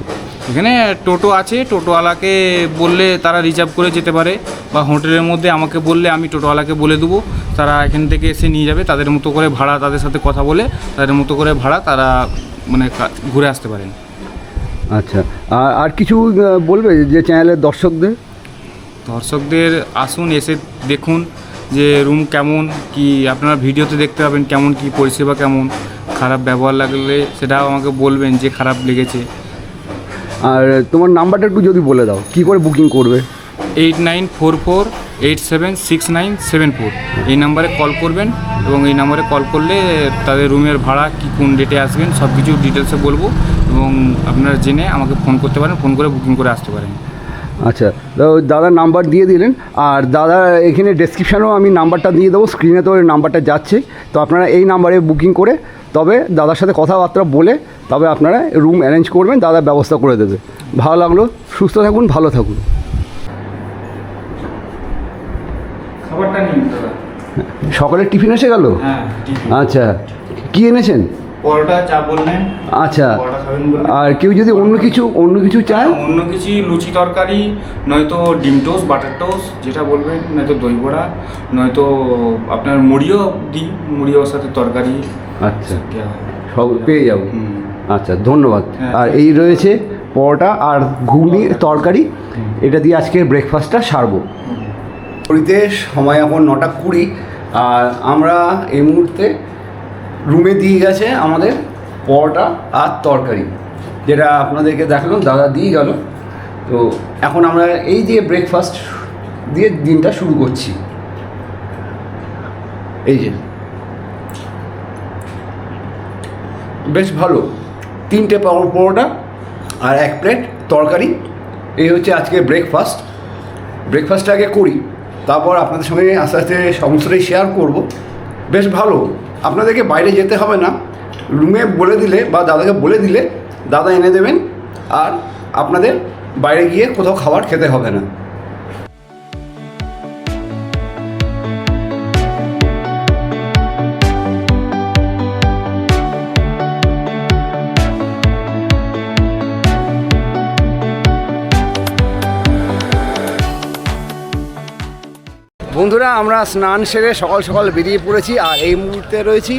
এখানে টোটো আছে, টোটোওয়ালাকে বললে তারা রিজার্ভ করে যেতে পারে, বা হোটেলের মধ্যে আমাকে বললে আমি টোটোওয়ালাকে বলে দেবো, তারা এখান থেকে এসে নিয়ে যাবে। তাদের মতো করে ভাড়া, তাদের সাথে কথা বলে তাদের মতো করে ভাড়া তারা মানে ঘুরে আসতে পারেন। আচ্ছা, আর কিছু বলবে যে চ্যানেলের দর্শকদের আসুন, এসে দেখুন যে রুম কেমন, কি আপনারা ভিডিওতে দেখতে পাবেন কেমন কি পরিষেবা, কেমন খারাপ ব্যবহার লাগলে সেটাও আমাকে বলবেন যে খারাপ লেগেছে। আর তোমার নাম্বারটা একটু যদি বলে দাও, কি করে বুকিং করবে? 8944876974 এই নাম্বারে কল করবেন, এবং এই নাম্বারে কল করলে তাদের রুমের ভাড়া কি কোন ডেটে আসবেন সব কিছু ডিটেলসে বলবো, এবং আপনারা জেনে আমাকে ফোন করতে পারেন, ফোন করে বুকিং করে আসতে পারেন। আচ্ছা, তো দাদার নাম্বার দিয়ে দিলেন, আর দাদা এখানে ডেসক্রিপশানেও আমি নাম্বারটা দিয়ে দেবো, স্ক্রিনে তো ওই নাম্বারটা যাচ্ছে, তো আপনারা এই নাম্বারে বুকিং করে তবে দাদার সাথে কথাবার্তা বলে তবে আপনারা রুম অ্যারেঞ্জ করবেন, দাদা ব্যবস্থা করে দেবে। ভালো লাগলো, সুস্থ থাকুন, ভালো থাকুন। খাবারটা নিন দাদা। সকালের টিফিন এসে গেল? হ্যাঁ, আচ্ছা, কি এনেছেন? পরোটা, চা বললেন। আচ্ছা, পরোটা খাবেন বললেন। আর কেউ যদি অন্য কিছু চায়? অন্য কিছু লুচি তরকারি, নয়তো ডিম টোস্ট, বাটার টোস্ট যেটা বলবেন, নয়তো দই বড়া, নয়তো আপনার মুড়িও দিই, মুড়িওর সাথে তরকারি। আচ্ছা, সব পেয়ে যাবো। আচ্ছা, ধন্যবাদ। হ্যাঁ। আর এই রয়েছে পরোটা আর ঘুগনি তরকারি, এটা দিয়ে আজকে ব্রেকফাস্টটা সারবো। ঘড়িতে সময় এখন 9:20, আর আমরা এই মুহূর্তে রুমে দিয়ে গেছে আমাদের পরোটা আর তরকারি, যেটা আপনাদেরকে দেখালাম, দাদা দিয়ে গেল। তো এখন আমরা এই দিয়ে ব্রেকফাস্ট দিয়ে দিনটা শুরু করছি। এই যে বেশ ভালো, 3টে পরোটা আর 1 প্লেট তরকারি, এই হচ্ছে আজকে ব্রেকফাস্টটা আগে করি, তারপর আপনাদের সঙ্গে আস্তে আস্তে সমস্তটাই শেয়ার করব। বেশ ভালো, আপনাদেরকে বাইরে যেতে হবে না, রুমে বলে দিলে বা দাদাকে বলে দিলে দাদা এনে দেবেন, আর আপনাদের বাইরে গিয়ে কোথাও খাবার খেতে হবে না। বন্ধুরা, আমরা স্নান সেরে সকাল সকাল বেরিয়ে পড়েছি, আর এই মুহূর্তে রয়েছি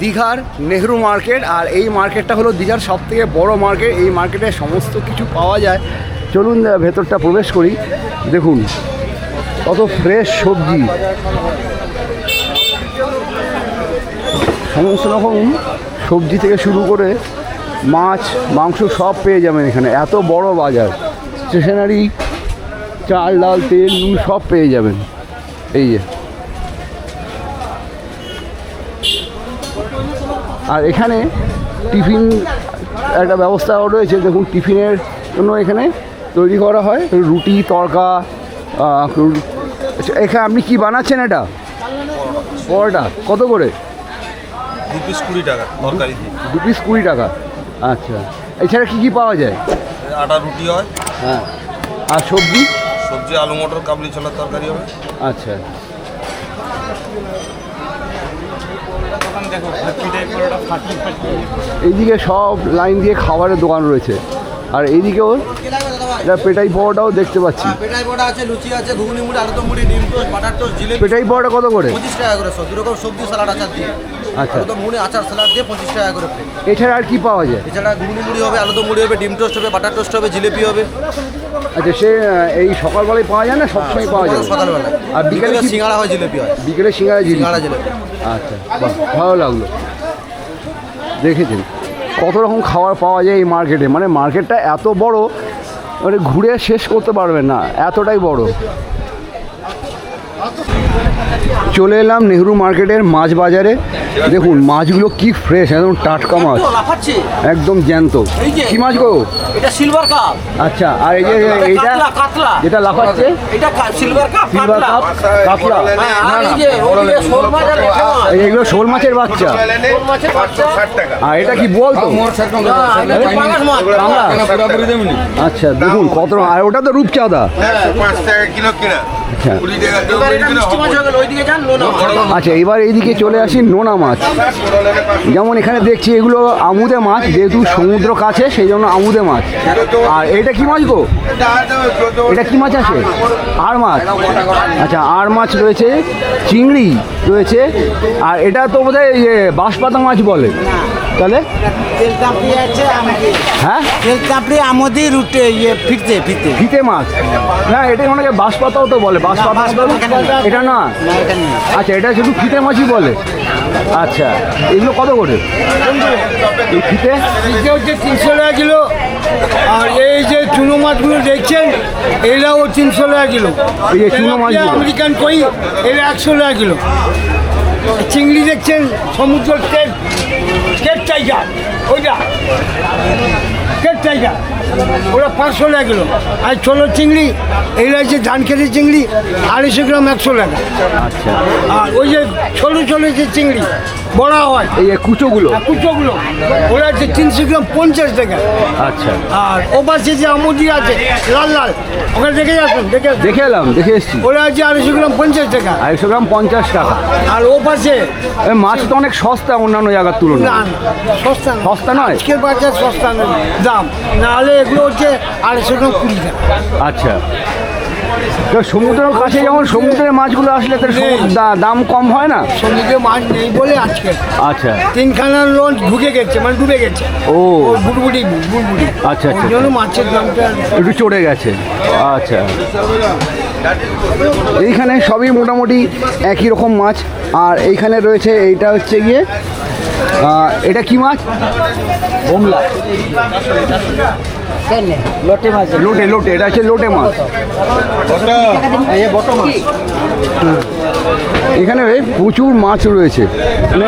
দীঘার নেহরু মার্কেট। আর এই মার্কেটটা হলো দীঘার সবথেকে বড় মার্কেট, এই মার্কেটে সমস্ত কিছু পাওয়া যায়। চলুন ভেতরটা প্রবেশ করি। দেখুন কত ফ্রেশ সবজি, সমস্ত রকম সবজি থেকে শুরু করে মাছ মাংস সব পেয়ে যাবেন এখানে, এত বড় বাজার। স্টেশনারি, চাল ডাল তেল নুন সব পেয়ে যাবেন। এই যে, আর এখানে টিফিন একটা ব্যবস্থাও রয়েছে। দেখুন, টিফিনের জন্য এখানে তৈরি করা হয় রুটি তড়কা। এখানে আপনি কি বানাচ্ছেন? এটা পরোটা কত করে? 2 পিস 20 টাকা তরকারি দিয়ে। 2 পিস 20 টাকা। আচ্ছা, এছাড়া কী পাওয়া যায়? আটা রুটি হয়। হ্যাঁ, আর সবজি আলু মটর কাবলি ছোলার তরকারি হবে। আচ্ছা, এইদিকে সব লাইন দিয়ে খাবারের দোকান রয়েছে, আর এইদিকেও এটা পেটাই পরোটাও দেখতে পাচ্ছি। পেটাই পরোটা আছে, লুচি আছে, ঘুগনি মুড়ি, আলুদম মুড়ি, ডিম টোস্ট, বাটার টোস্ট, জিলেপি। পেটাই পরোটা কত করে? 25 টাকা করে সব, 2 রকম সবজি সালাড আচার দিয়ে। আচ্ছা, আলুদম মুড়ি আচার সালাড দিয়ে 25 টাকা করে প্লেট। এছাড়া আর কি পাওয়া যায়? এছাড়া ঘুগনি মুড়ি হবে, আলুদম মুড়ি হবে, ডিম টোস্ট হবে, বাটার টোস্ট হবে, জিলেপি হবে। আচ্ছা, সে এই সকালবেলায় পাওয়া যায় না সবসময় পাওয়া যায়? সকালবেলা। আর বিকেলে কি? সিঙ্গাড়া হয়, জিলেপি হয়। বিকেলে সিঙ্গাড়া সিঙ্গাড়া জিলেপি। আচ্ছা, বাহ, ভালো লাগলো। দেখেছেন কত রকম খাবার পাওয়া যায় এই মার্কেটে, মানে মার্কেটটা এত বড়, মানে ঘুরে শেষ করতে পারবেন না, এতটাই বড়। চলে এলাম নেহরু মার্কেটের মাছ বাজারে। দেখুন মাছগুলো কি ফ্রেশ, একদম টাটকা মাছ, লাফাচ্ছে একদম জ্যান্ত। এই যে। কি মাছ গো? এটা সিলভার কাপ, আচ্ছা, আর এই যে এইটা কাতলা যেটা লাফাচ্ছে এটা সিলভার কাপ, সিলভার কাপ কাতলা, হ্যাঁ, আর এই যে ওইদিকে শোল মাছ আর রেখে মাছ, এইগুলো শোল মাছের বাচ্চা। শোল মাছের বাচ্চা। আর এটা কি বলতো? হ্যাঁ, এটা হচ্ছে পাঙাশ মাছ। বাংলা? আচ্ছা দেখুন কত, আর ওটা তো রূপচাঁদা। 5 টাকা কিলো কিনা। আচ্ছা এবার এটা মিষ্টি মাছ হয়ে গেল, ওইদিকে যান লোনা মাছ। আচ্ছা, এবার এইদিকে চলে আসি নোনা মাছ। যেমন এখানে দেখছি এগুলো আমুদে মাছ, যেহেতু সমুদ্র কাছে সেই জন্য আমুদে মাছ। আর এটা কি মাছ গো? এটা কি মাছ আছে? আর মাছ। আচ্ছা, আর মাছ রয়েছে, চিংড়ি রয়েছে, আর এটা তো বোধহয় বাঁশপাতা মাছ বলে। তাহলে তেল চাপড়ি আছে আমাকে, হ্যাঁ, তেল চাপড়ি আমাদের রুটে ফিরতে ফিরতে ফিতে মাছ না, এটা অনেকে বাঁশপাতাও তো বলে। বাঁশপাতা এটা না? আচ্ছা, এটা শুধু ফিতে মাছই বলে। আচ্ছা, এগুলো কত করে এই ফিতে? এটা হচ্ছে 300 টাকা কিলো। আর এই যে চুনো মাছগুলো দেখছেন এরাও 300 টাকা কিলো। এই যে চুনো মাছগুলো? আমেরিকান কই, এরা 100 টাকা কিলো। চিংড়ি দেখছেন সমুদ্র কেট টাইগার, ওইটা কেট টাইগার, ওরা 500 টাকা কিলো। আর ছোটো চিংড়ি এইটা হচ্ছে ধানখেতের চিংড়ি, 250 গ্রাম 100 টাকা। আচ্ছা, আর ওই যে ছোটো ছোটো যে চিংড়ি বড়া হয়, এই যে কুচোগুলো? কুচোগুলো ওরা হচ্ছে 300 গ্রাম 50 টাকা। আচ্ছা, আর ও পাশে যে আমুদি আছে লাল লাল, ওখানে দেখে যাচ্ছেন, দেখে এলাম, দেখে এসছি। ওরা হচ্ছে 250 গ্রাম 50 টাকা। 250 গ্রাম 50 টাকা। আর ও পাশে এই মাছ তো অনেক সস্তা অন্যান্য জায়গার না তুলনায়। না, সস্তা না, সস্তা নয়? আজকের বাজার সস্তা নয় দাম, নাহলে এগুলো হচ্ছে 250 গ্রাম 20 টাকা। আচ্ছা, তো সমুদ্রের কাছে যেমন সমুদ্রের মাছগুলো আসলে তার দাম কম হয় না? সমুদ্রে মাছ নেই বলে আজকে আচ্ছা, 3খানা লঞ্চ ঢুকে গেছে, মানে ডুবে গেছে। ও বুড়বুড়ি আচ্ছা, ওই জন্য মাছের দামটা একটু চড়ে গেছে। আচ্ছা, এইখানে সবই মোটামুটি একই রকম মাছ। আর এইখানে রয়েছে, এইটা হচ্ছে গিয়ে এটা কি মাছ? বোমলা, লোটে মাছ, লোটে, লোটে, এটা হচ্ছে লোটে মাছ। এখানে প্রচুর মাছ রয়েছে, মানে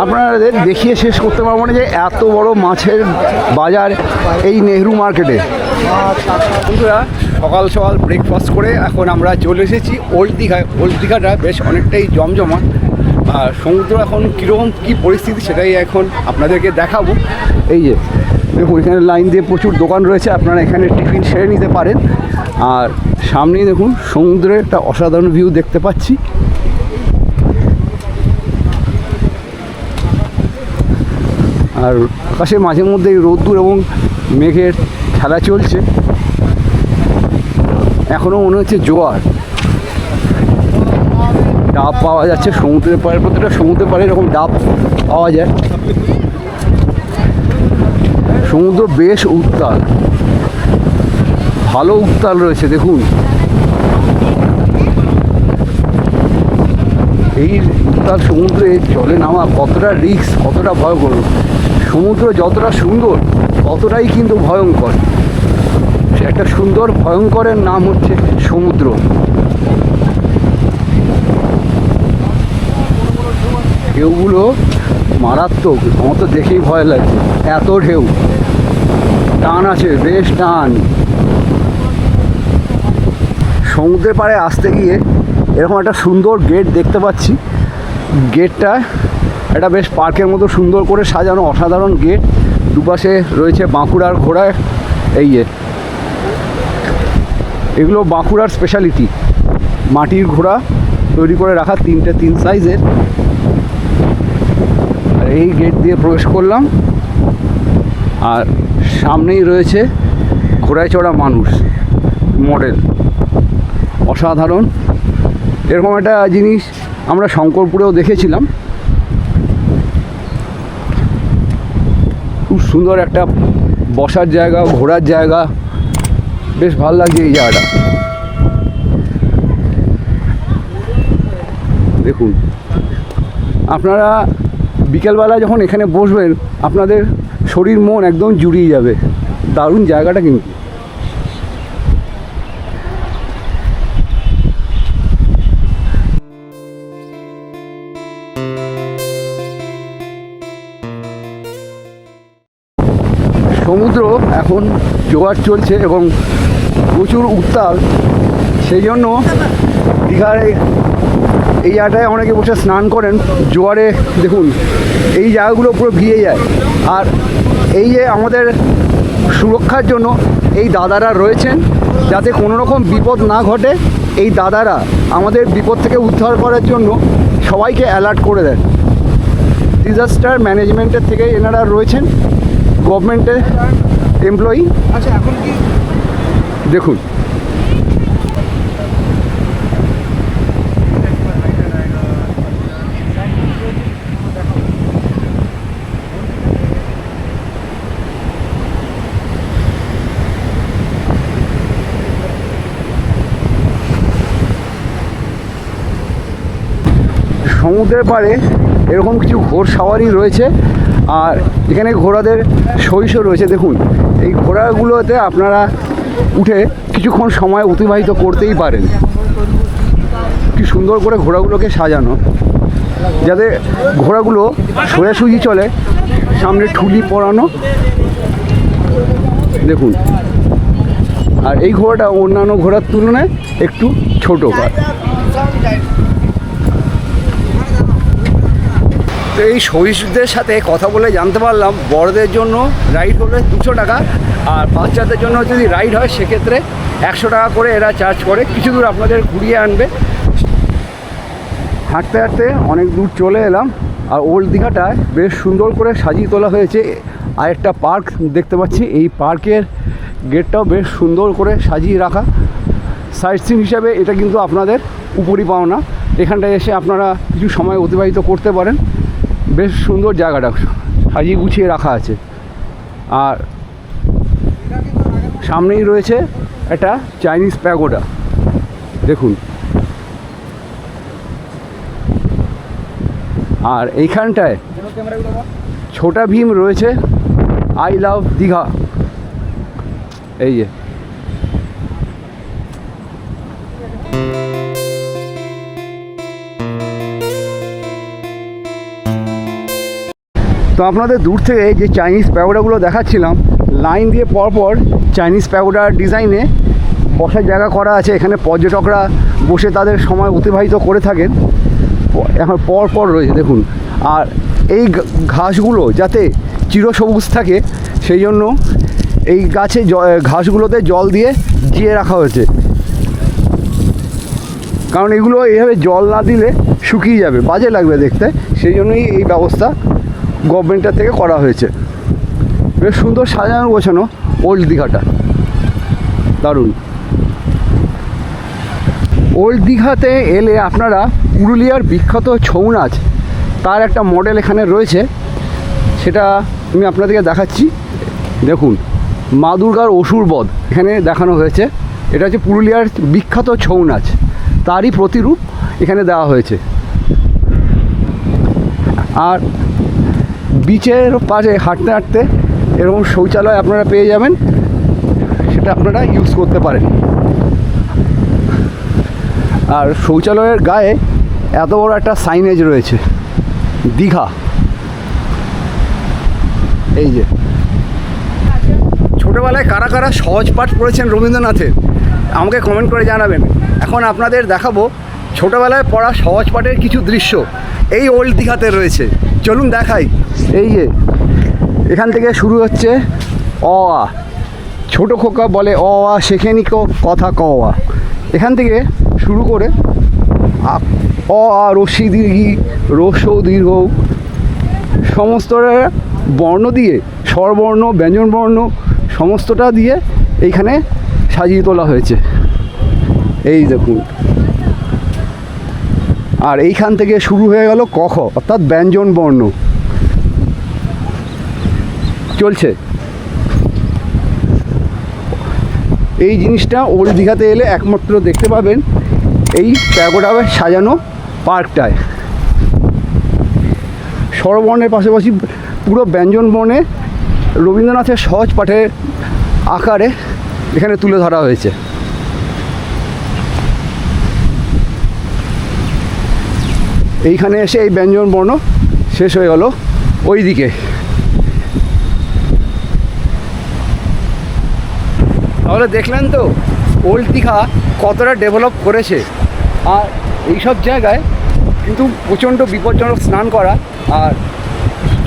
আপনাদের দেখিয়ে শেষ করতে পারবো না যে এত বড় মাছের বাজার এই নেহরু মার্কেটে। বন্ধুরা, সকাল সকাল ব্রেকফাস্ট করে এখন আমরা চলে এসেছি ওল্ড দীঘায়। ওল্ড দীঘাটা বেশ অনেকটাই জমজমাট, আর সমুদ্র এখন কীরকম কী পরিস্থিতি সেটাই এখন আপনাদেরকে দেখাবো। এই যে দেখুন, এখানে লাইন দিয়ে প্রচুর দোকান রয়েছে, আপনারা এখানে টিফিন সেরে নিতে পারেন। আর সামনেই দেখুন সমুদ্রের একটা অসাধারণ ভিউ দেখতে পাচ্ছি। আর আকাশে মাঝে মধ্যে রোদ্দুর এবং মেঘের খেলা চলছে। এখনও মনে হচ্ছে জোয়ার, ডাব পাওয়া যাচ্ছে সমুদ্রের পাড়ে, প্রত্যেকটা সমুদ্রের পাড়ে এরকম ডাব পাওয়া যায়। সমুদ্র বেশ উত্তাল, ভালো উত্তাল রয়েছে। দেখুন এই উত্তাল সমুদ্রে জলে নামা কতটা রিস্ক, কতটা ভয়ঙ্কর। সমুদ্র যতটা সুন্দর ততটাই কিন্তু ভয়ঙ্কর। সে একটা সুন্দর ভয়ঙ্করের নাম হচ্ছে সমুদ্র। ঢেউগুলো মারাত্মক, আমার তো দেখেই ভয় লাগছে, এত ঢেউ, টান আছে, বেশ টান। সমুদ্রের পাড়ে আসতে গিয়ে এরকম একটা সুন্দর গেট দেখতে পাচ্ছি। গেটটা একটা বেশ পার্কের মতো সুন্দর করে সাজানো, অসাধারণ গেট। দুপাশে রয়েছে বাঁকুড়ার ঘোড়া। এই যে এগুলো বাঁকুড়ার স্পেশালিটি, মাটির ঘোড়া তৈরি করে রাখা, 3 সাইজের। এই গেট দিয়ে প্রবেশ করলাম, আর সামনেই রয়েছে ঘোড়ায় চড়া মানুষ মডেল, অসাধারণ। এরকম একটা জিনিস আমরা শঙ্করপুরেও দেখেছিলাম। খুব সুন্দর একটা বসার জায়গা, ঘোরার জায়গা, বেশ ভালো লাগছে এই জায়গাটা। দেখুন, আপনারা বিকেলবেলা যখন এখানে বসবেন আপনাদের শরীর মন একদম জুড়িয়ে যাবে। দারুণ জায়গাটা কিন্তু। সমুদ্র এখন জোয়ার চলছে এবং প্রচুর উত্তাল, সেই জন্য দীঘার এই জায়গাটায় অনেকে বসে স্নান করেন। জোয়ারে দেখুন এই জায়গাগুলো পুরো ভিজে যায়। আর এই যে আমাদের সুরক্ষার জন্য এই দাদারা রয়েছেন, যাতে কোনো রকম বিপদ না ঘটে, এই দাদারা আমাদের বিপদ থেকে উদ্ধার করার জন্য সবাইকে অ্যালার্ট করে দেন। ডিজাস্টার ম্যানেজমেন্টের থেকে এনারা রয়েছেন, গভর্নমেন্টের এমপ্লয়ি। আচ্ছা, এখন কি দেখুন সমুদ্রের পাড়ে এরকম কিছু ঘোড় সাওয়ারি রয়েছে, আর এখানে ঘোড়াদের সইসও রয়েছে। দেখুন এই ঘোড়াগুলোতে আপনারা উঠে কিছুক্ষণ সময় অতিবাহিত করতেই পারেন। কি সুন্দর করে ঘোড়াগুলোকে সাজানো, যাতে ঘোড়াগুলো সোজাসুজি চলে, সামনে ঠুলি পরানো। দেখুন, আর এই ঘোড়াটা অন্যান্য ঘোড়ার তুলনায় একটু ছোট হয়। তো এই সহিষ্ণুদের সাথে কথা বলে জানতে পারলাম বড়দের জন্য রাইড হলে 200 টাকা, আর বাচ্চাদের জন্য যদি রাইড হয় সেক্ষেত্রে 100 টাকা করে এরা চার্জ করে, কিছু দূর আপনাদের ঘুরিয়ে আনবে। হাঁটতে হাঁটতে অনেক দূর চলে এলাম, আর ওল্ড দীঘাটায় বেশ সুন্দর করে সাজিয়ে তোলা হয়েছে। আর একটা পার্ক দেখতে পাচ্ছি, এই পার্কের গেটটাও বেশ সুন্দর করে সাজিয়ে রাখা। সাইট সিন হিসাবে এটা কিন্তু আপনাদের উপরই পাওনা, এখানটায় এসে আপনারা কিছু সময় অতিবাহিত করতে পারেন। বেশ সুন্দর জায়গাটা সাজিয়ে গুছিয়ে রাখা আছে। আর সামনেই রয়েছে একটা চাইনিজ প্যাগোডা, দেখুন। আর এইখানটায় ছোটা ভীম রয়েছে, আই লাভ দীঘা, এই যে। তো আপনাদের দূর থেকে যে চাইনিজ প্যাগোডাগুলো দেখাচ্ছিলাম, লাইন দিয়ে পরপর চাইনিজ প্যাগোডার ডিজাইনে বসার জায়গা করা আছে। এখানে পর্যটকরা বসে তাদের সময় অতিবাহিত করে থাকেন, এখন পরপর রয়েছে দেখুন। আর এই ঘাসগুলো যাতে চিরসবুজ থাকে, সেই জন্য এই গাছে ঘাসগুলোতে জল দিয়ে জিয়ে রাখা হয়েছে, কারণ এগুলো এইভাবে জল না দিলে শুকিয়ে যাবে, বাজে লাগবে দেখতে। সেই জন্যই এই ব্যবস্থা গভর্নমেন্টের থেকে করা হয়েছে। বেশ সুন্দর সাজানো গোছানো ওল্ড দীঘাটা, দারুণ। ওল্ড দীঘাতে এলে আপনারা পুরুলিয়ার বিখ্যাত ছৌ নাচ, তার একটা মডেল এখানে রয়েছে, সেটা আমি আপনাদেরকে দেখাচ্ছি। দেখুন, মা দুর্গার অসুর বধ এখানে দেখানো হয়েছে। এটা হচ্ছে পুরুলিয়ার বিখ্যাত ছৌ নাচ, তারই প্রতিরূপ এখানে দেওয়া হয়েছে। আর বিচের পাশে হাঁটতে হাঁটতে এরকম শৌচালয় আপনারা পেয়ে যাবেন, সেটা আপনারা ইউজ করতে পারেন। আর শৌচালয়ের গায়ে এত বড় একটা সাইনেজ রয়েছে, দীঘা, এই যে। ছোটোবেলায় কারা কারা সহজ পাঠ পড়েছেন রবীন্দ্রনাথের, আমাকে কমেন্ট করে জানাবেন। এখন আপনাদের দেখাবো ছোটোবেলায় পড়া সহজ পাঠের কিছু দৃশ্য এই ওল্ড দীঘাতে রয়েছে। চলুন দেখাই। এই যে এখান থেকে শুরু হচ্ছে অ আ, ছোটো খোকা বলে অ আ শেখেনি কথা ক আ, এখান থেকে শুরু করে অ আ রস্যি দীর্ঘি রস্যৌ দীর্ঘ সমস্ত বর্ণ দিয়ে, স্বরবর্ণ ব্যঞ্জনবর্ণ সমস্তটা দিয়ে এইখানে সাজিয়ে তোলা হয়েছে, এই দেখুন। আর এইখান থেকে শুরু হয়ে গেল ক খ, অর্থাৎ ব্যঞ্জন বর্ণ চলছে। এই জিনিসটা ওল্ড দীঘাতে এলে একমাত্র দেখতে পাবেন এই প্যাগোডা সাজানো পার্কটায়। স্বরবর্ণের পাশাপাশি পুরো ব্যঞ্জন বর্ণে রবীন্দ্রনাথের সহজ পাঠের আকারে এখানে তুলে ধরা হয়েছে। এইখানে এসে এই ব্যঞ্জন বর্ণ শেষ হয়ে গেল ওই দিকে। তাহলে দেখলেন তো ওল্ড দীঘা কতটা ডেভেলপ করেছে। আর এইসব জায়গায় কিন্তু প্রচণ্ড বিপজ্জনক স্নান করা। আর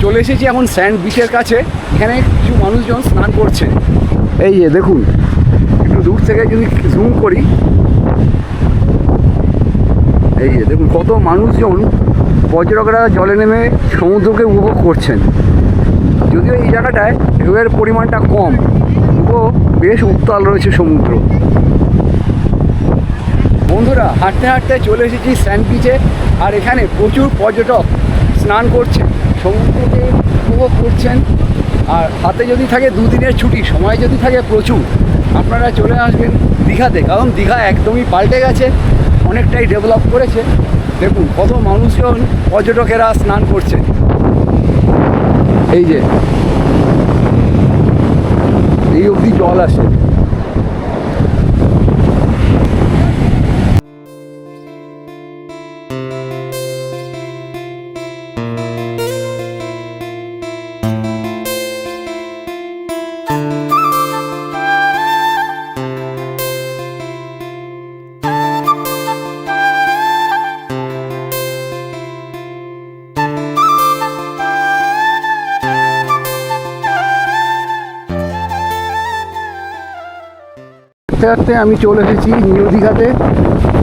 চলে এসেছি এখন স্যান্ড বিচের কাছে, এখানে কিছু মানুষজন স্নান করছে। এই যে দেখুন, একটু দূর থেকে যদি জুম করি, এই যে দেখুন কত মানুষজন, পর্যটকরা জলে নেমে সমুদ্রকে উপভোগ করছেন। যদিও এই জায়গাটায় ঢেউয়ের পরিমাণটা কম, তবুও বেশ উত্তাল রয়েছে সমুদ্র। বন্ধুরা, হাঁটতে হাঁটতে চলে এসেছি স্যান্ড বিচে, আর এখানে প্রচুর পর্যটক স্নান করছেন, সমুদ্রকে উপভোগ করছেন। আর হাতে যদি থাকে 2 দিনের ছুটি, সময় যদি থাকে প্রচুর, আপনারা চলে আসবেন দীঘাতে, কারণ দীঘা একদমই পাল্টে গেছে, অনেকটাই ডেভেলপ করেছে। দেখুন কত মানুষজন, পর্যটকেরা স্নান করছে। এই যে এই অবধি জল আসে। হাঁটতে হাঁটতে আমি চলে এসেছি নিউ দীঘাতে।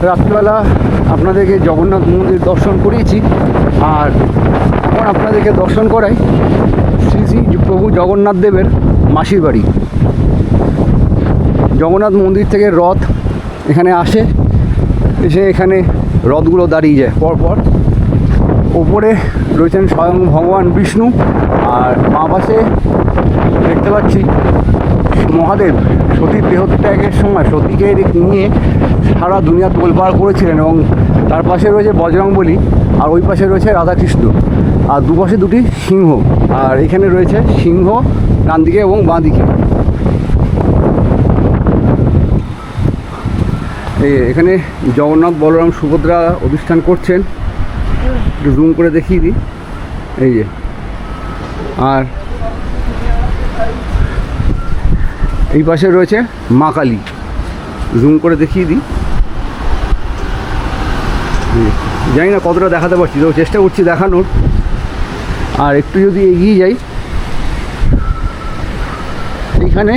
রাত্রিবেলা আপনাদেরকে জগন্নাথ মন্দির দর্শন করিয়েছি, আর এখন আপনাদেরকে দর্শন করাই শ্রী শ্রী প্রভু জগন্নাথ দেবের মাসির বাড়ি। জগন্নাথ মন্দির থেকে রথ এখানে আসে, এসে এখানে রথগুলো দাঁড়িয়ে যায় পরপর। ওপরে রয়েছেন স্বয়ং ভগবান বিষ্ণু, আর বাঁ পাশে দেখতে পাচ্ছি মহাদেব সতীর দেহত্যাগের সময় সতীকে নিয়ে সারা দুনিয়া তোলপাড় করেছিলেন, এবং তার পাশে রয়েছে বজরংবলী, আর ওই পাশে রয়েছে রাধাকৃষ্ণ, আর দুপাশে 2টি সিংহ। আর এখানে রয়েছে সিংহ ডান দিকে এবং বাঁ দিকে। এখানে জগন্নাথ, বলরাম, সুভদ্রা অধিষ্ঠান করছেন। একটু জুম করে দেখিয়ে দিই, এই যে। আর এই পাশে রয়েছে মা কালী, জুম করে দেখিয়ে দিই। জানি না কতটা দেখাতে পারছি, তো চেষ্টা করছি দেখানোর। আর একটু যদি এগিয়ে যাই, এইখানে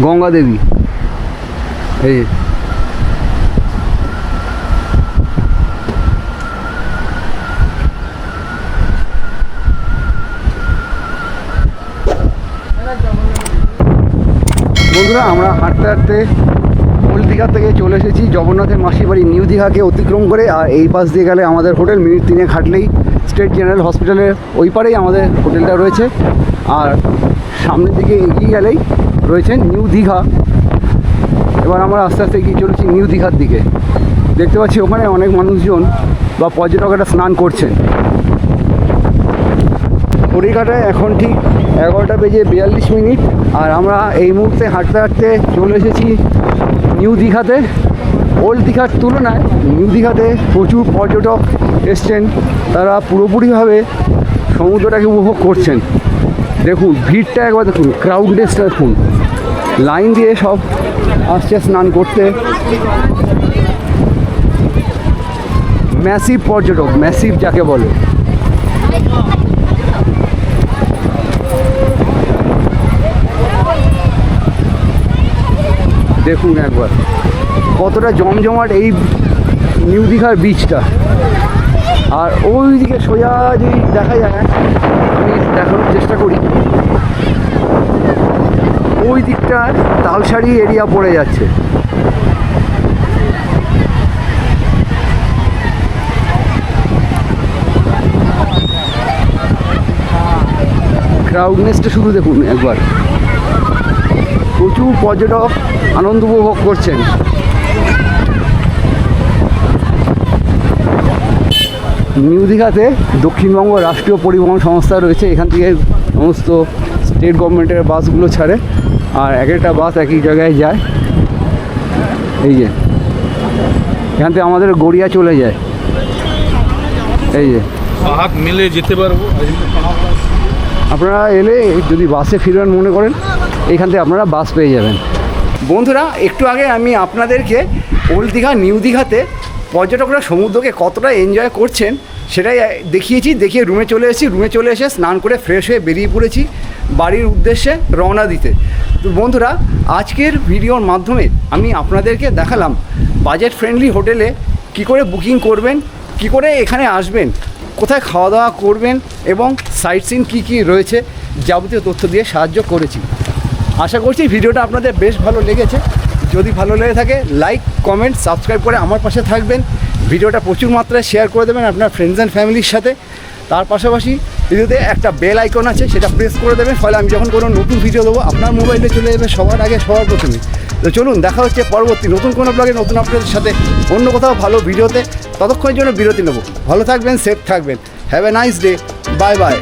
গঙ্গা দেবী, এই বন্ধুরা, আমরা হাঁটতে হাঁটতে ওল্ড দীঘা থেকে চলে এসেছি জগন্নাথের মাসির বাড়ি নিউ দীঘাকে অতিক্রম করে। আর এই পাশ দিয়ে গেলে আমাদের হোটেল, মিনিট 3 হাঁটলেই স্টেট জেনারেল হসপিটালের ওই পারেই আমাদের হোটেলটা রয়েছে। আর সামনের দিকে এগিয়ে গেলেই রয়েছে নিউ দীঘা। এবার আমরা আস্তে আস্তে এগিয়ে চলেছি নিউ দীঘার দিকে। দেখতে পাচ্ছি ওখানে অনেক মানুষজন বা পর্যটকেরা স্নান করছেন। ঘড়িকাটায় এখন ঠিক 11:42। আর আমরা এই মুহূর্তে হাঁটতে হাঁটতে চলে এসেছি নিউ দীঘাতে। ওল্ড দীঘার তুলনায় নিউ দীঘাতে প্রচুর পর্যটক এসছেন, তারা পুরোপুরিভাবে সমুদ্রটাকে উপভোগ করছেন। দেখুন ভিড়টা একবার দেখুন, ক্রাউডনেসটা দেখুন, লাইন দিয়ে সব আসছে স্নান করতে। ম্যাসিভ পর্যটক, ম্যাসিভ যাকে বলে। দেখুন একবার কতটা জমজমাট এই নিউ দীঘার বিচটা। আর ওই দিকে সোজা যদি দেখা যায়, আমি দেখানোর চেষ্টা করি, ওই দিকটা তালসারি এরিয়া পড়ে যাচ্ছে। ক্রাউডনেসটা শুধু দেখুন একবার, প্রচুর পর্যটক আনন্দ উপভোগ করছেন। নিউ দীঘাতে দক্ষিণবঙ্গ রাষ্ট্রীয় পরিবহন সংস্থা রয়েছে, এখান থেকে সমস্ত স্টেট গভর্নমেন্টের বাসগুলো ছাড়ে, আর এক একটা বাস একই জায়গায় যায়। এই যে এখান থেকে আমাদের গড়িয়া চলে যায়। এই যে হাত মিলে যেতে পারবো। আপনারা এলে যদি বাসে ফিরবেন মনে করেন, এইখান থেকে আপনারা বাস পেয়ে যাবেন। বন্ধুরা একটু আগে আমি আপনাদেরকে ওল্ড দীঘা নিউ দীঘাতে পর্যটকরা সমুদ্রকে কতটা এনজয় করছেন সেটাই দেখিয়েছি, দেখিয়ে রুমে চলে এসেছি। রুমে চলে এসে স্নান করে ফ্রেশ হয়ে বেরিয়ে পড়েছি বাড়ির উদ্দেশ্যে রওনা দিতে। তো বন্ধুরা আজকের ভিডিওর মাধ্যমে আমি আপনাদেরকে দেখালাম বাজেট ফ্রেন্ডলি হোটেলে কি করে বুকিং করবেন, কি করে এখানে আসবেন, কোথায় খাওয়া দাওয়া করবেন এবং সাইট সিন কী কী রয়েছে যাবতীয় তথ্য দিয়ে সাহায্য করেছি। আশা করছি ভিডিওটা আপনাদের বেশ ভালো লেগেছে। যদি ভালো লেগে থাকে লাইক কমেন্ট সাবস্ক্রাইব করে আমার পাশে থাকবেন। ভিডিওটা প্রচুর মাত্রায় শেয়ার করে দেবেন আপনার ফ্রেন্ডস অ্যান্ড ফ্যামিলির সাথে। তার পাশাপাশি ভিডিওতে একটা বেল আইকন আছে সেটা প্রেস করে দেবেন, ফলে আমি যখন কোনো নতুন ভিডিও দেবো আপনার মোবাইলে চলে যাবে সবার আগে সবার প্রথমে। তো চলুন দেখা হচ্ছে পরবর্তী নতুন কোনো ব্লগে নতুন আপনাদের সাথে অন্য কোথাও ভালো ভিডিওতে। ততক্ষণের জন্য বিরতি নেব। ভালো থাকবেন, সেফ থাকবেন। Have a nice day, bye bye.